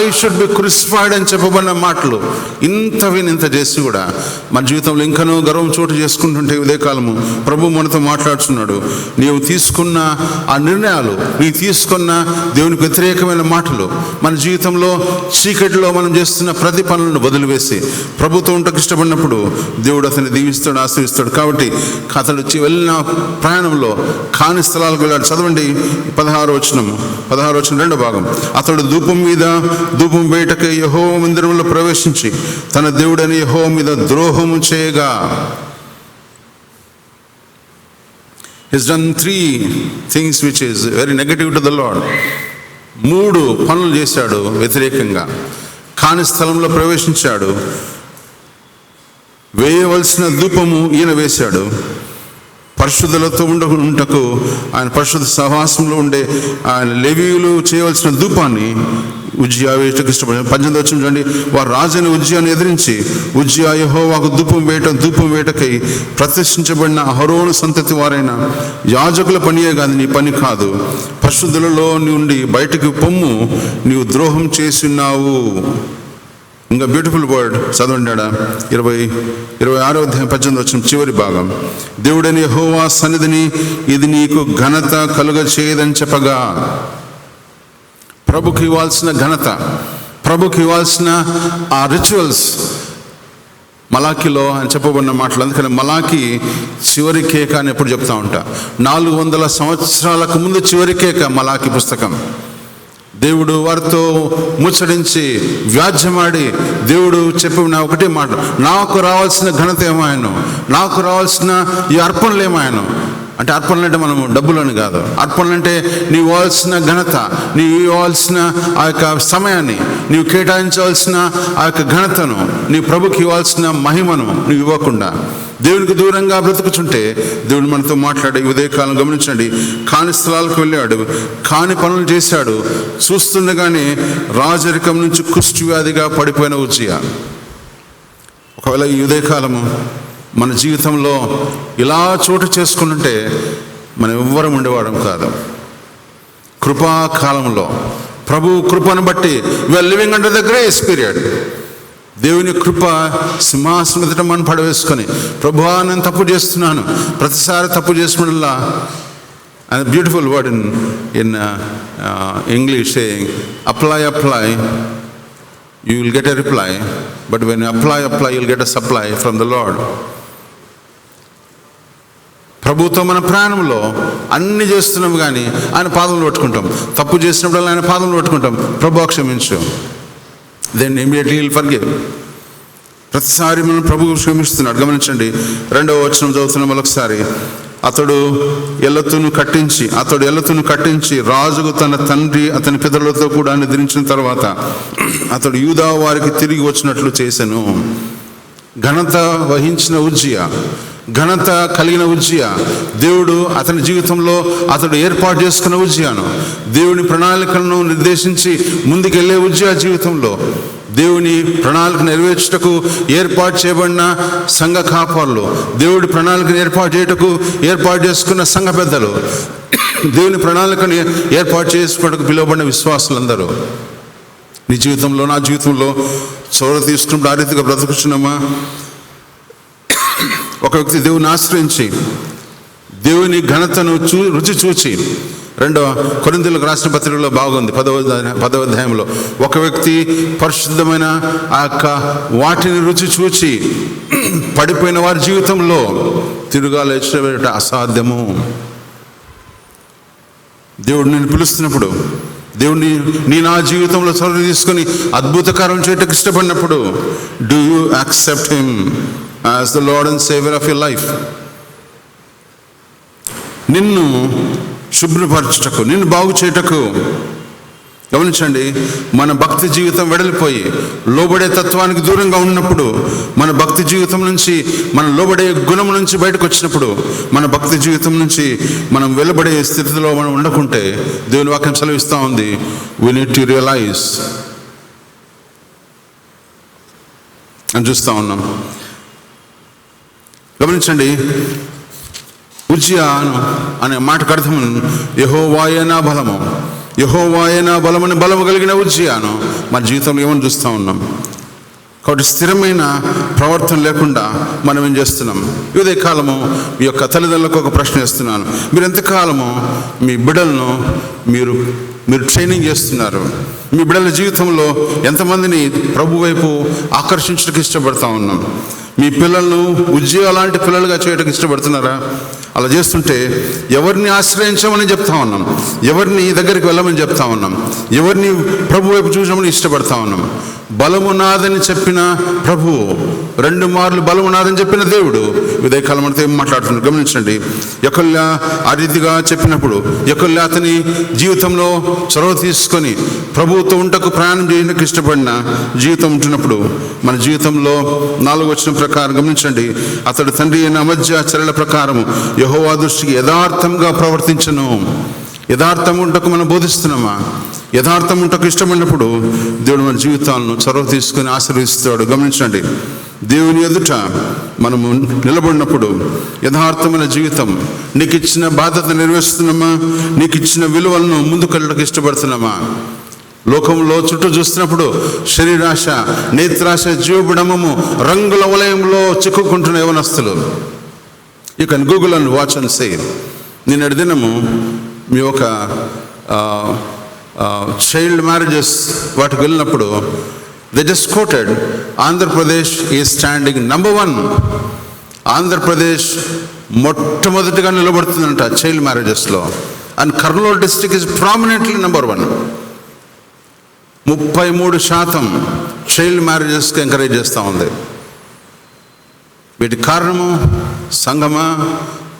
ఐ షుడ్ బి క్రూసిఫైడ్ అని చెప్పబడిన మాటలు ఇంత వినింత చేసి కూడా మన జీవితంలో ఇంకనూ గర్వం చోటు చేసుకుంటుంటే ఉదయకాలము ప్రభు మనతో మాట్లాడుతున్నాడు. నీవు తీసుకున్న ఆ నిర్ణయాలు, నీవు తీసుకున్న దేవునికి వ్యతిరేకమైన మాటలు, మన జీవితంలో చీకటిలో మనం చేస్తున్న ప్రతి పనులను వదిలివేసి ప్రభుతో ఉండకు ఇష్టపడినప్పుడు దేవుడు అతన్ని దీవిస్తాడు, ఆశీర్విస్తాడు. కాబట్టి అతడు వెళ్ళిన ప్రయాణంలో కాని స్థలాలకు వెళ్ళాడు. చదవండి 16వ వచనం 2వ భాగం. అతడు ధూపం వేటకై యెహోవా మందిరంలో ప్రవేశించి తన దేవుడైన యెహోవా మీద ద్రోహము చేయగా. He's done 3 things which is very negative to the Lord. 3 పనులు చేశాడు వ్యతిరేకంగా. కాని స్థలంలో ప్రవేశించాడు, వేయవలసిన ధూపము ఈయన వేశాడు. పరిశుద్ధులతో ఉండకు ఆయన పరిశుద్ధ సహవాసంలో ఉండే ఆయన లేవీయులు చేయవలసిన ధూపాన్ని ఉజ్జియా వేయటకు ఇష్టపడి 18వ వచనం చూడండి. వారు రాజైన ఉజ్జియాను ఎదిరించి ఉజ్జియా యెహోవాకు ధూపం వేటకై ప్రతిష్ఠించబడిన అహరోను సంతతి వారైన యాజకుల పనియే కాదు, నీ పని కాదు. పరిశుద్ధులలో నుండి బయటకు పొమ్ము, నీవు ద్రోహం చేస్తున్నావు. ఇంకా బ్యూటిఫుల్ వర్డ్ చదవండి. 26వ అధ్యాయం 18వ వచనం చివరి భాగం. దేవుడైన యెహోవా సన్నిధిని ఇది నీకు ఘనత కలుగ చేయదని చెప్పగా. ప్రభుకి ఇవ్వాల్సిన ఘనత, ప్రభుకి ఇవ్వాల్సిన ఆ రిచువల్స్ మలాకీలో అని చెప్పబడిన మాటలు. అందుకని మలాకీ చివరి కేక అని ఎప్పుడు చెప్తా ఉంటా. 400 సంవత్సరాలకు ముందు చివరి కేక మలాకీ పుస్తకం. దేవుడు వారితో ముచ్చడించి వ్యాజ్యమాడి దేవుడు చెప్పిన ఒకటే మాట, నాకు రావాల్సిన ఘనత ఏమాయను, నాకు రావాల్సిన ఈ అర్పణలు ఏమాయను. అంటే అర్పణలు అంటే మనము డబ్బులని కాదు. అర్పణలు అంటే నీవు ఇవ్వాల్సిన ఘనత, నీవు ఇవ్వాల్సిన ఆ యొక్క సమయాన్ని, నీవు కేటాయించవలసిన ఆ యొక్క ఘనతను, నీ ప్రభుకి ఇవ్వాల్సిన మహిమను నీవు ఇవ్వకుండా దేవునికి దూరంగా బ్రతుకుచుంటే దేవుడు మనతో మాట్లాడే ఉదయకాలం గమనించండి. కాని స్థలాలకు వెళ్ళాడు, కాని పనులు చేశాడు. చూస్తుండగానే రాజరికం నుంచి కుష్టు వ్యాధిగా పడిపోయిన ఉజ్జియా. ఒకవేళ ఈ ఉదయకాలము మన జీవితంలో ఇలా చోటు చేసుకుంటుంటే మనం ఎవ్వరం ఉండేవాడం కాదు. కృపాకాలంలో ప్రభు కృపను బట్టి we are living under the grace period. దేవుని కృప సింహాసనం ఎదుట మనం పడవేసుకొని, ప్రభువా నేను తప్పు చేస్తున్నాను, ప్రతిసారి తప్పు చేసినలా. And beautiful word in English saying, apply you will get a reply, but when you apply you will get a supply from the Lord. ప్రభుతో మన ప్రాణంలో అన్ని చేస్తున్నాం కానీ ఆయన పాదములు పట్టుకుంటాం. తప్పు చేసినప్పుడు ఆయన పాదములు పట్టుకుంటాం, ప్రభువా క్షమించు. Then immediately will forgive. ప్రతిసారి మనం ప్రభువు క్షమిస్తున్నాడు. గమనించండి 2వ వచనం చదువుతున్నాం మరొకసారి. అతడు ఎల్లతును కట్టించి రాజుకు తన తండ్రి అతని పితరులతో కూడా నిద్రించిన తర్వాత అతడు యూదా వారికి తిరిగి వచ్చినట్లు చేసెను. ఘనత వహించిన ఉజ్జియా, ఘనత కలిగిన ఉజ్జియా, దేవుడు అతని జీవితంలో అతడు ఏర్పాటు చేసుకున్న ఉజ్జియాను, దేవుని ప్రణాళికలను నిర్దేశించి ముందుకెళ్లే ఉజ్జియా జీవితంలో దేవుని ప్రణాళిక నెరవేర్చుటకు ఏర్పాటు చేయబడిన సంఘ కాపరులు, దేవుడి ప్రణాళికను ఏర్పాటు చేసుకున్న సంఘ పెద్దలు, దేవుని ప్రణాళికను ఏర్పాటు చేసుకోవడానికి పిలువబడిన విశ్వాసులందరూ నీ జీవితంలో, నా జీవితంలో చోర తీసుకున్నప్పుడు ఆ రీతిగా బ్రతుకుతున్నామా? ఒక వ్యక్తి దేవుని ఆశ్రయించి దేవుని ఘనతను రుచి చూచి, 2వ కొరింథీయులకు రాసిన పత్రికలో బాగుంది 10వ అధ్యాయంలో, ఒక వ్యక్తి పరిశుద్ధమైన ఆ యొక్క వాటిని రుచి చూచి పడిపోయిన వారి జీవితంలో తిరుగా లేచబెట్ట అసాధ్యము. దేవుడు నేను పిలుస్తున్నప్పుడు, దేవుడిని నా జీవితంలో చొరవ తీసుకొని అద్భుత కార్యం చేయటకు ఇష్టపడినప్పుడు, do you accept him as the lord and saviour of your life? నిన్ను శుభ్రపరచుటకు, నిన్ను బాగు చేయుటకు గమనించండి, మన భక్తి జీవితం వెడలిపోయి లోబడే తత్వానికి దూరంగా ఉన్నప్పుడు, మన భక్తి జీవితం నుంచి మనం లోబడే గుణం నుంచి బయటకు వచ్చినప్పుడు, మన భక్తి జీవితం నుంచి మనం వెలువడే స్థితిలో మనం ఉండకుంటే, దేవుని వాక్యం సెలవిస్తూ ఉంది, వీ నీడ్ టు రియలైజ్ అని చూస్తూ ఉన్నాం. గమనించండి, ఉజ్జియా అనే మాటకు అర్థం యెహోవాయే నా బలము, యెహోవాయే నా బలమని బలము కలిగిన ఉజ్జియాను మన జీవితంలో ఏమని చూస్తూ ఉన్నాం. కాబట్టి స్థిరమైన ప్రవర్తన లేకుండా మనం ఏం చేస్తున్నాం? ఇదే కాలము మీ యొక్క తల్లిదండ్రులకు ఒక ప్రశ్న ఇస్తున్నాను. మీరు ఎంతకాలము మీ బిడ్డలను మీరు ట్రైనింగ్ చేస్తున్నారు? మీ బిడ్డల జీవితంలో ఎంతమందిని ప్రభు వైపు ఆకర్షించడానికి ఇష్టపడతా ఉన్నాం? మీ పిల్లలను ఉజ్జియా లాంటి పిల్లలుగా చేయడానికి ఇష్టపడుతున్నారా? అలా చేస్తుంటే ఎవరిని ఆశ్రయించమని చెప్తా ఉన్నాం, ఎవరిని దగ్గరికి వెళ్ళమని చెప్తా ఉన్నాం, ఎవరిని ప్రభు వైపు చూసామని ఇష్టపడతా ఉన్నాం? బలము నాదని చెప్పిన ప్రభు, 2 మార్లు బలము నాదని చెప్పిన దేవుడు ఇదే కాలం అంతా ఏం మాట్లాడుతున్నాడు గమనించండి. యెహోవా ఆ రీతిగా చెప్పినప్పుడు, యెహోవా అతని జీవితంలో చొరవ తీసుకొని ప్రభువుతో ఉంటకు ప్రయాణం చేయడానికి ఇష్టపడిన జీవితం ఉంటున్నప్పుడు, మన జీవితంలో 4వ వచనం ప్రకారం గమనించండి, అతడు తండ్రి అయిన అమజ్యా చర్యల ప్రకారం యెహోవా దృష్టికి యథార్థంగా ప్రవర్తించను. యథార్థం ఉంటకు మనం బోధిస్తున్నామా? యథార్థం ఉంటకు ఇష్టమైనప్పుడు దేవుడు మన జీవితాలను చొరవ తీసుకొని ఆశీర్వదిస్తాడు. గమనించండి, దేవుని ఎదుట మనము నిలబడినప్పుడు యథార్థమైన జీవితం, నీకు ఇచ్చిన బాధ్యత నిర్వహిస్తున్నామా? నీకు ఇచ్చిన విలువలను ముందుకెళ్ళడానికి ఇష్టపడుతున్నామా? లోకంలో చుట్టూ చూస్తున్నప్పుడు శరీరాశ, నేత్రాశ, జీవబిడమము, రంగుల వలయంలో చిక్కుకుంటున్న యవనస్తులు. You can Google and watch and say. నిన్నటి దినము మీ ఒక చైల్డ్ మ్యారేజెస్ వాటికి వెళ్ళినప్పుడు they just quoted Andhra Pradesh is standing number 1. Andhra Pradesh మొట్టమొదటిగా నిలబడుతుందంట చైల్డ్ మ్యారేజెస్లో. And Kurnool district is prominently number 1. 33% child మ్యారేజెస్కి ఎంకరేజ్ చేస్తూ ఉంది. వీటికి కారణము సంఘమా,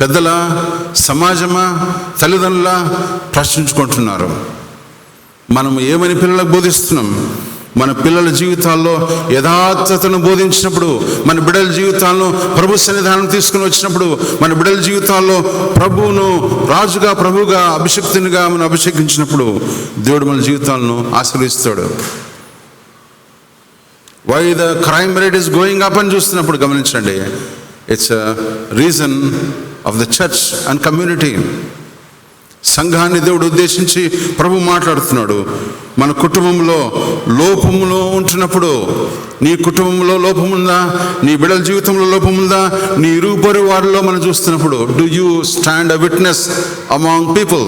పెద్దల, సమాజమా, తల్లిదండ్రుల? ప్రశ్నించుకుంటున్నారు. మనం ఏమని పిల్లలకు బోధిస్తున్నాం? మన పిల్లల జీవితాల్లో యథార్థతను బోధించినప్పుడు, మన బిడ్డల జీవితాల్లో ప్రభు సన్నిధానం తీసుకుని వచ్చినప్పుడు, మన బిడ్డల జీవితాల్లో ప్రభువును రాజుగా, ప్రభువుగా, అభిషక్తునిగా మనం అభిషేకించినప్పుడు దేవుడు మన జీవితాలను ఆశీర్వదిస్తాడు. Why the crime rate is going up అని చూస్తున్నప్పుడు గమనించండి, it's reason of the church and community. సంఘాన్ని దేవుడు ఉద్దేశించి ప్రభు మాట్లాడుతున్నాడు. మన కుటుంబంలో లోపములో ఉంటున్నప్పుడు, నీ కుటుంబంలో లోపముందా? నీ బిడ్డల జీవితంలో లోపముందా? నీ ఇరుగు వారిలో మనం చూస్తున్నప్పుడు, do you stand a witness among people?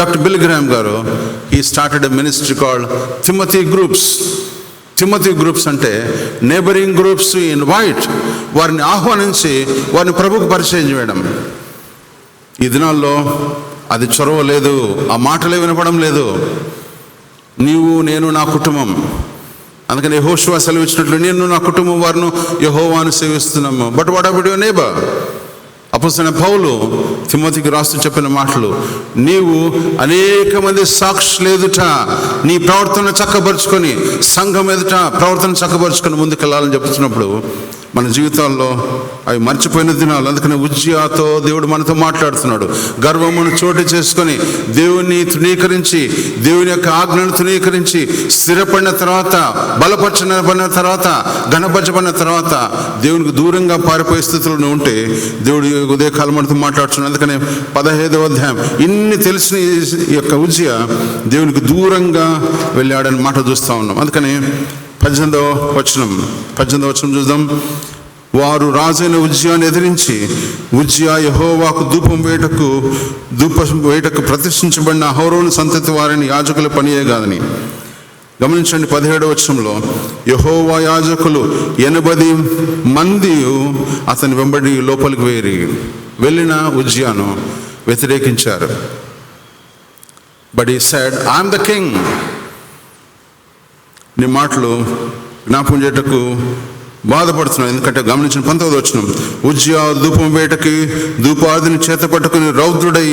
Doctor Bill Graham గారు, he started a ministry called Timothy groups. Timothy groups అంటే నేబరింగ్ గ్రూప్స్ ఇన్ వైట్, వారిని ఆహ్వానించి వారిని ప్రభుకు పరిచయం చేయడం. ఈ దినాల్లో అది చొరవ లేదు, ఆ మాటలే వినపడం లేదు. నీవు, నేను, నా కుటుంబం. అందుకని యెహోషువ సెలవిచ్చినట్లు, నేను నా కుటుంబం వారిని యెహోవాను సేవిస్తున్నాము. But what about your neighbour? అపోస్తలుడైన పౌలు తిమోతికి రాస్తూ చెప్పిన మాటలు, నీవు అనేక మంది సాక్షులు ఎదుట నీ ప్రవర్తన చక్కబరుచుకొని, సంఘం ఎదుట ప్రవర్తన చక్కబరుచుకొని ముందుకెళ్ళాలని చెప్తున్నప్పుడు మన జీవితాల్లో అవి మర్చిపోయిన దినాలు. అందుకని ఉజ్జియాతో దేవుడు మనతో మాట్లాడుతున్నాడు. గర్వమును చోటు చేసుకొని దేవుని తృణీకరించి, దేవుని యొక్క ఆజ్ఞను తృణీకరించి స్థిరపడిన తర్వాత, బలపరచబడిన తర్వాత, ఘనపరచబడిన తర్వాత దేవునికి దూరంగా పారిపోయే స్థితిలో ఉంటే దేవుడు ఉదయకాలం మనతో మాట్లాడుతున్నాడు. అందుకని 15వ అధ్యాయం, ఇన్ని తెలిసిన ఈ యొక్క ఉజ్జియా దేవునికి దూరంగా వెళ్ళాడని మాట చూస్తూ ఉన్నాం. అందుకని 18వ వచనం చూద్దాం. వారు రాజైన ఉజ్జియాను ఎదిరించి, ఉజ్జియా యెహోవాకు ధూపం వేటకు ప్రతిష్ఠించబడిన అహరోను సంతతి వారిని యాజకుల పనియే కాదని. గమనించండి 17వ వచనంలో, యెహోవా యాజకులు 80 మంది అతని వెంబడి లోపలికి వెళ్ళిన ఉజ్జియాను వ్యతిరేకించారు. But he said, I am the king. నీ మాటలు జ్ఞాపకం చేయటకు బాధపడుతున్నాడు. ఎందుకంటే గమనించిన 19వ వచనం, ఉజ్జియా ధూపం వేటకి ధూపాదిని చేత పట్టుకుని రౌద్రుడై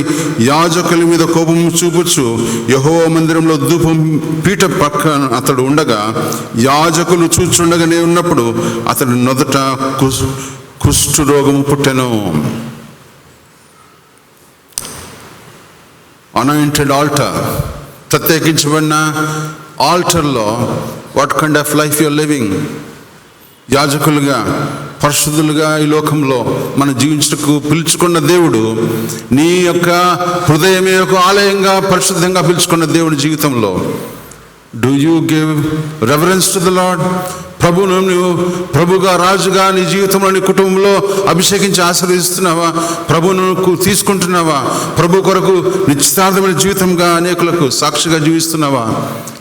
యాజకుల మీద కోపం చూపుచు యెహోవా మందిరంలో ధూపం పీట పక్కన అతడు ఉండగా యాజకులు చూచుండగానే ఉన్నప్పుడు అతడి మొదట కుష్టు రోగము పుట్టెను. అనాయింటెడ్ ఆల్టర్, ప్రత్యేకించబడిన ఆల్టర్లో what kind of life you're living. యాజకులుగా, పరిశుద్ధులుగా ఈ లోకంలో మనం జీవించటకు పిలుచుకున్న దేవుడు, నీ యొక్క హృదయమే ఒక ఆలయంగా పరిశుద్ధంగా పిలుచుకున్న దేవుని జీవితంలో do you give reverence to the lord? ప్రభువును నువ్వు ప్రభుగా, రాజుగా నీ జీవితంలో, నీ కుటుంబంలో అభిషేకించి ఆశీర్వదిస్తున్నావా? ప్రభువును తీసుకుంటున్నావా? ప్రభు కొరకు నిశ్చితార్థమైన జీవితంగా అనేకులకు సాక్షిగా జీవిస్తున్నావా?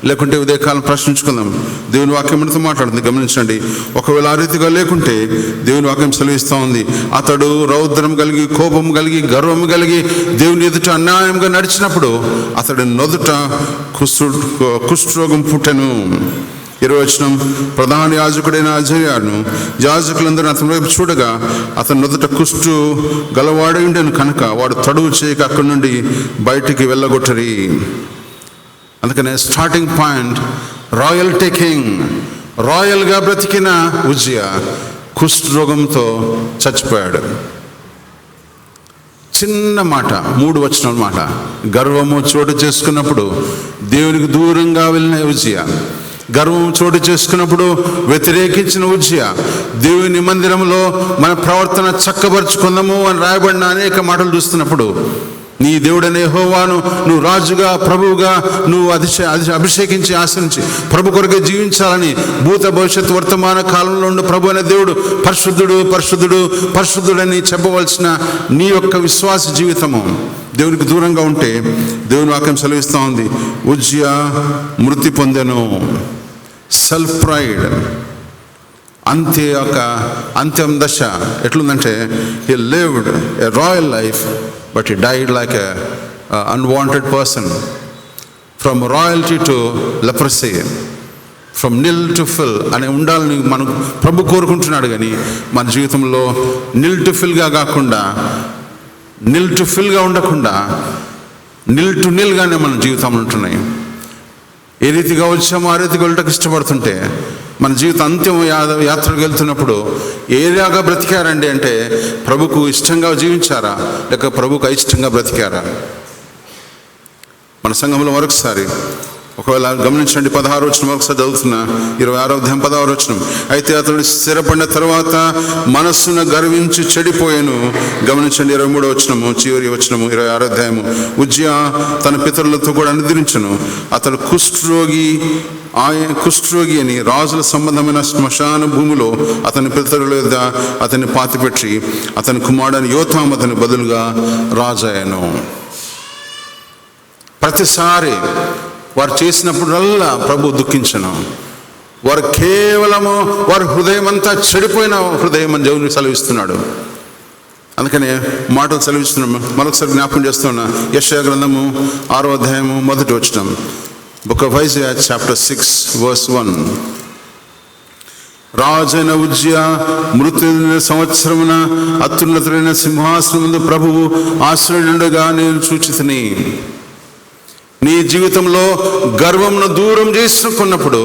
లేకుంటే ఉదయకాలం ప్రశ్నించుకుందాం. దేవుని వాక్యం మనతో మాట్లాడుతుంది, గమనించండి. ఒకవేళ ఆ రీతిగా లేకుంటే దేవుని వాక్యం సెలవిస్తూ ఉంది, అతడు రౌద్రం కలిగి, కోపం కలిగి, గర్వం కలిగి దేవుని ఎదుట అన్యాయంగా నడిచినప్పుడు అతడి నొదుట కుష్ఠరోగం పుట్టెను. 20వ వచనం, ప్రధాన యాజకుడైన అజర్యాను యాజకులందరూ అతని వైపు చూడగా అతని నొదట కుష్టు గలవాడై ఉండెను కనుక వాడు తడువు చేయక అక్కడి నుండి బయటికి వెళ్ళగొట్టరి. అందుకనే స్టార్టింగ్ పాయింట్ రాయల్ టేకింగ్. రాయల్గా బ్రతికిన ఉజ్జియా కుష్టు రోగంతో చచ్చిపోయాడు. చిన్న మాట, 3 వచనాల మాట. గర్వము చోటు చేసుకున్నప్పుడు దేవునికి దూరంగా వెళ్ళిన ఉజ్జియా, గర్వం చోటు చేసుకున్నప్పుడు వ్యతిరేకించిన ఉజ్జియా, దేవుని మందిరంలో మన ప్రవర్తన చక్కబరుచుకుందాము అని రాయబడిన అనేక మాటలు చూస్తున్నప్పుడు, నీ దేవుడనే యెహోవాను నువ్వు రాజుగా, ప్రభువుగా నువ్వు అభిషేకించి ఆశించి ప్రభు కొరకే జీవించాలని భూత భవిష్యత్తు వర్తమాన కాలంలో ఉన్న ప్రభు అనే దేవుడు పరిశుద్ధుడు పరిశుద్ధుడు పరిశుద్ధుడని చెప్పవలసిన నీ యొక్క విశ్వాస జీవితము దేవునికి దూరంగా ఉంటే దేవుని వాక్యం సెలవిస్తూ ఉంది, ఉజ్జియా మృతి పొందెను. సెల్ఫ్ ప్రైడ్, అంత్యం దశ ఎట్లుందంటే, he lived a royal life but he died like a unwanted person. From royalty to leprosy, from nil to fill అనే ఉండాలని మనం ప్రభు కోరుకుంటున్నాడు. కానీ మన జీవితంలో నిల్ టు ఫిల్గా కాకుండా, నిల్ టు ఫిల్గా ఉండకుండా నిల్ టు నిల్గానే మన జీవితం ఉంటున్నాయి. ఏ రీతిగా వచ్చామో ఆ రీతిగా వెళ్ళటకు ఇష్టపడుతుంటే మన జీవితం అంత్యం యాత్రకు వెళ్తున్నప్పుడు ఏలాగా బ్రతికారండి అంటే, ప్రభుకు ఇష్టంగా జీవించారా లేక ప్రభుకు అయిష్టంగా బ్రతికారా? మన సంఘంలో మరొకసారి ఒకవేళ గమనించండి, 16వ వచనం ఒకసారి చదువుతున్నా, 26వ అధ్యాయం 16వ వచనం. అయితే అతడు స్థిరపడిన తర్వాత మనస్సును గర్వించి చెడిపోయాను. గమనించండి 23వ వచనము, చివరి వచనము 26వ అధ్యాయము. ఉజ్జియా తన పితరులతో కూడా నిద్రించను. అతడు కుష్ఠరోగి అని రాజుల సంబంధమైన శ్మశాన భూమిలో అతని పితరుల యొద్ద అతన్ని పాతిపెట్టి అతని కుమారుడైన యోతాము అతని బదులుగా రాజాయను. ప్రతిసారి వారు చేసినప్పుడల్లా ప్రభు దుఃఖించను. వారు కేవలము వారి హృదయం అంతా చెడిపోయిన హృదయం అని దేవుని సెలవిస్తున్నాడు. అందుకనే మాటలు సెలవిస్తున్నాము. మరొకసారి జ్ఞాపకం చేస్తున్నా, యెషయా గ్రంథము 6వ అధ్యాయము 1వ వచనం. Book of Isaiah chapter 6 verse 1. రాజైన ఉజ్జియా మృతి సంవత్సరమున అత్యున్నతుడైన సింహాసనముందు ప్రభువు ఆశ్రయుడుగా నేను చూచితిని. నీ జీవితంలో గర్వంను దూరం చేసుకున్నప్పుడు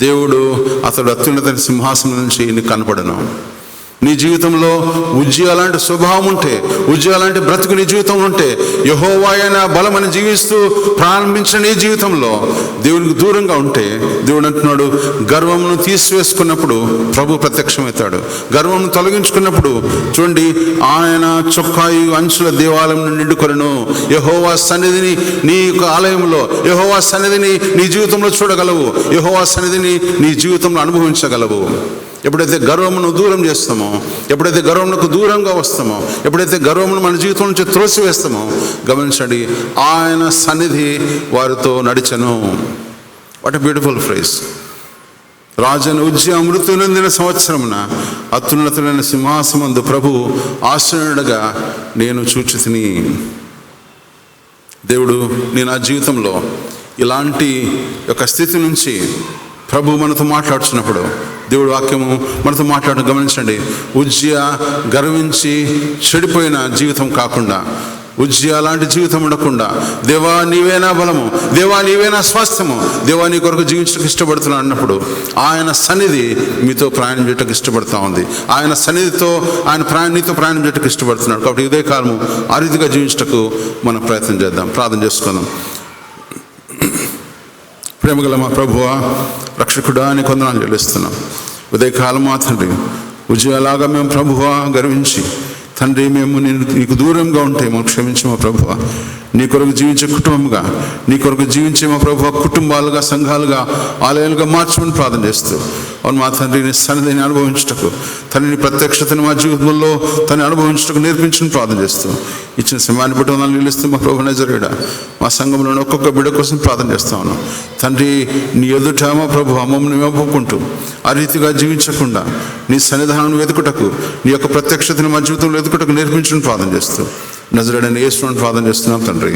దేవుడు అతడు అత్యున్నత సింహాసనం నుంచి నీకు కనపడను. నీ జీవితంలో ఉజ్జియా లాంటి స్వభావం ఉంటే, ఉజ్జియా లాంటి బ్రతుకు నీ జీవితంలో ఉంటే, యెహోవాయైన బలమని జీవిస్తూ ప్రారంభించిన నీ జీవితంలో దేవునికి దూరంగా ఉంటే, దేవుడు అంటున్నాడు, గర్వమును తీసివేసుకున్నప్పుడు ప్రభు ప్రత్యక్షమవుతాడు. గర్వమును తొలగించుకున్నప్పుడు చూడండి, ఆయన చొక్కాయి అంచుల దేవాలయం నిండుకొనెను. యెహోవా సన్నిధిని నీ యొక్క ఆలయంలో, యెహోవా సన్నిధిని నీ జీవితంలో చూడగలవు, యెహోవా సన్నిధిని నీ జీవితంలో అనుభవించగలవు. ఎప్పుడైతే గర్వమును దూరం చేస్తామో, ఎప్పుడైతే గర్వమునకు దూరంగా వస్తామో, ఎప్పుడైతే గర్వమును మన జీవితం నుంచి త్రోసివేస్తామో, గమనించండి, ఆయన సన్నిధి వారితో నడిచెను. What a beautiful phrase. రాజైన ఉజ్జియా మృతి నొందిన సంవత్సరమున అత్యున్నతుడైన సింహాసనమందు ప్రభు ఆశ్రయుడుగా నేను చూచితిని. దేవుడు, నేను నా జీవితంలో ఇలాంటి ఒక స్థితి నుంచి ప్రభు మనతో మాట్లాడుతున్నప్పుడు దేవుడి వాక్యము మనతో మాట్లాడడం గమనించండి. ఉజ్జియా గర్వించి చెడిపోయిన జీవితం కాకుండా, ఉజ్జియా లాంటి జీవితం ఉండకుండా, దేవా నీవే నా బలము, దేవా నీవే నా స్వాస్థ్యము, దేవా నీ కొరకు జీవించడానికి ఇష్టపడుతున్నాను అన్నప్పుడు ఆయన సన్నిధి మీతో ప్రయాణం చేయడానికి ఇష్టపడుతూ ఉంది. ఆయన సన్నిధితో నీతో ప్రయాణం చేయడానికి ఇష్టపడుతున్నాడు. కాబట్టి ఇదే కాలము ఆ రీతిగా జీవించటకు మనం ప్రయత్నం చేద్దాం. ప్రార్థన చేసుకుందాం. ప్రేమగల మా ప్రభువా, రక్షకుడా అని కొందనాలు చెల్లిస్తున్నాం. ఉదయకాలం మా తండ్రి, ఉజ్జియాలాగా మేము ప్రభువా గర్వించి తండ్రి మేము నీకు దూరంగా ఉంటే మాకు క్షమించి మా ప్రభువా, నీ కొరకు జీవించే కుటుంబంగా, నీ కొరకు జీవించే మా ప్రభువా కుటుంబాలుగా, సంఘాలుగా, ఆలయాలుగా మార్చమని ప్రార్థన చేస్తూ, అవును మా తండ్రి నీ సన్నిధిని అనుభవించటకు, తండ్రి ప్రత్యక్షతను మా జీవితంలో తను అనుభవించటకు నేర్పించని ప్రార్థన చేస్తూ, ఇచ్చిన సమయాన్ని బట్టి వందనాలు నిలుస్తూ మా ప్రభు నజరేయుడా, మా సంఘంలో ఒక్కొక్క బిడ్డ కోసం ప్రార్థన చేస్తా ఉన్నాం తండ్రి. నీ ఎదుట మా ప్రభు మమ్మల్ని ఒప్పుకుంటూ ఆ రీతిగా జీవించకుండా నీ సన్నిధానం వెతుకుటకు, నీ యొక్క ప్రత్యక్షతను మా జీవితంలో వెతుకుటకు నేర్పించని ప్రార్థన చేస్తూ, నజరేయుడైన యేసుని ప్రార్థన చేస్తున్నాం తండ్రి.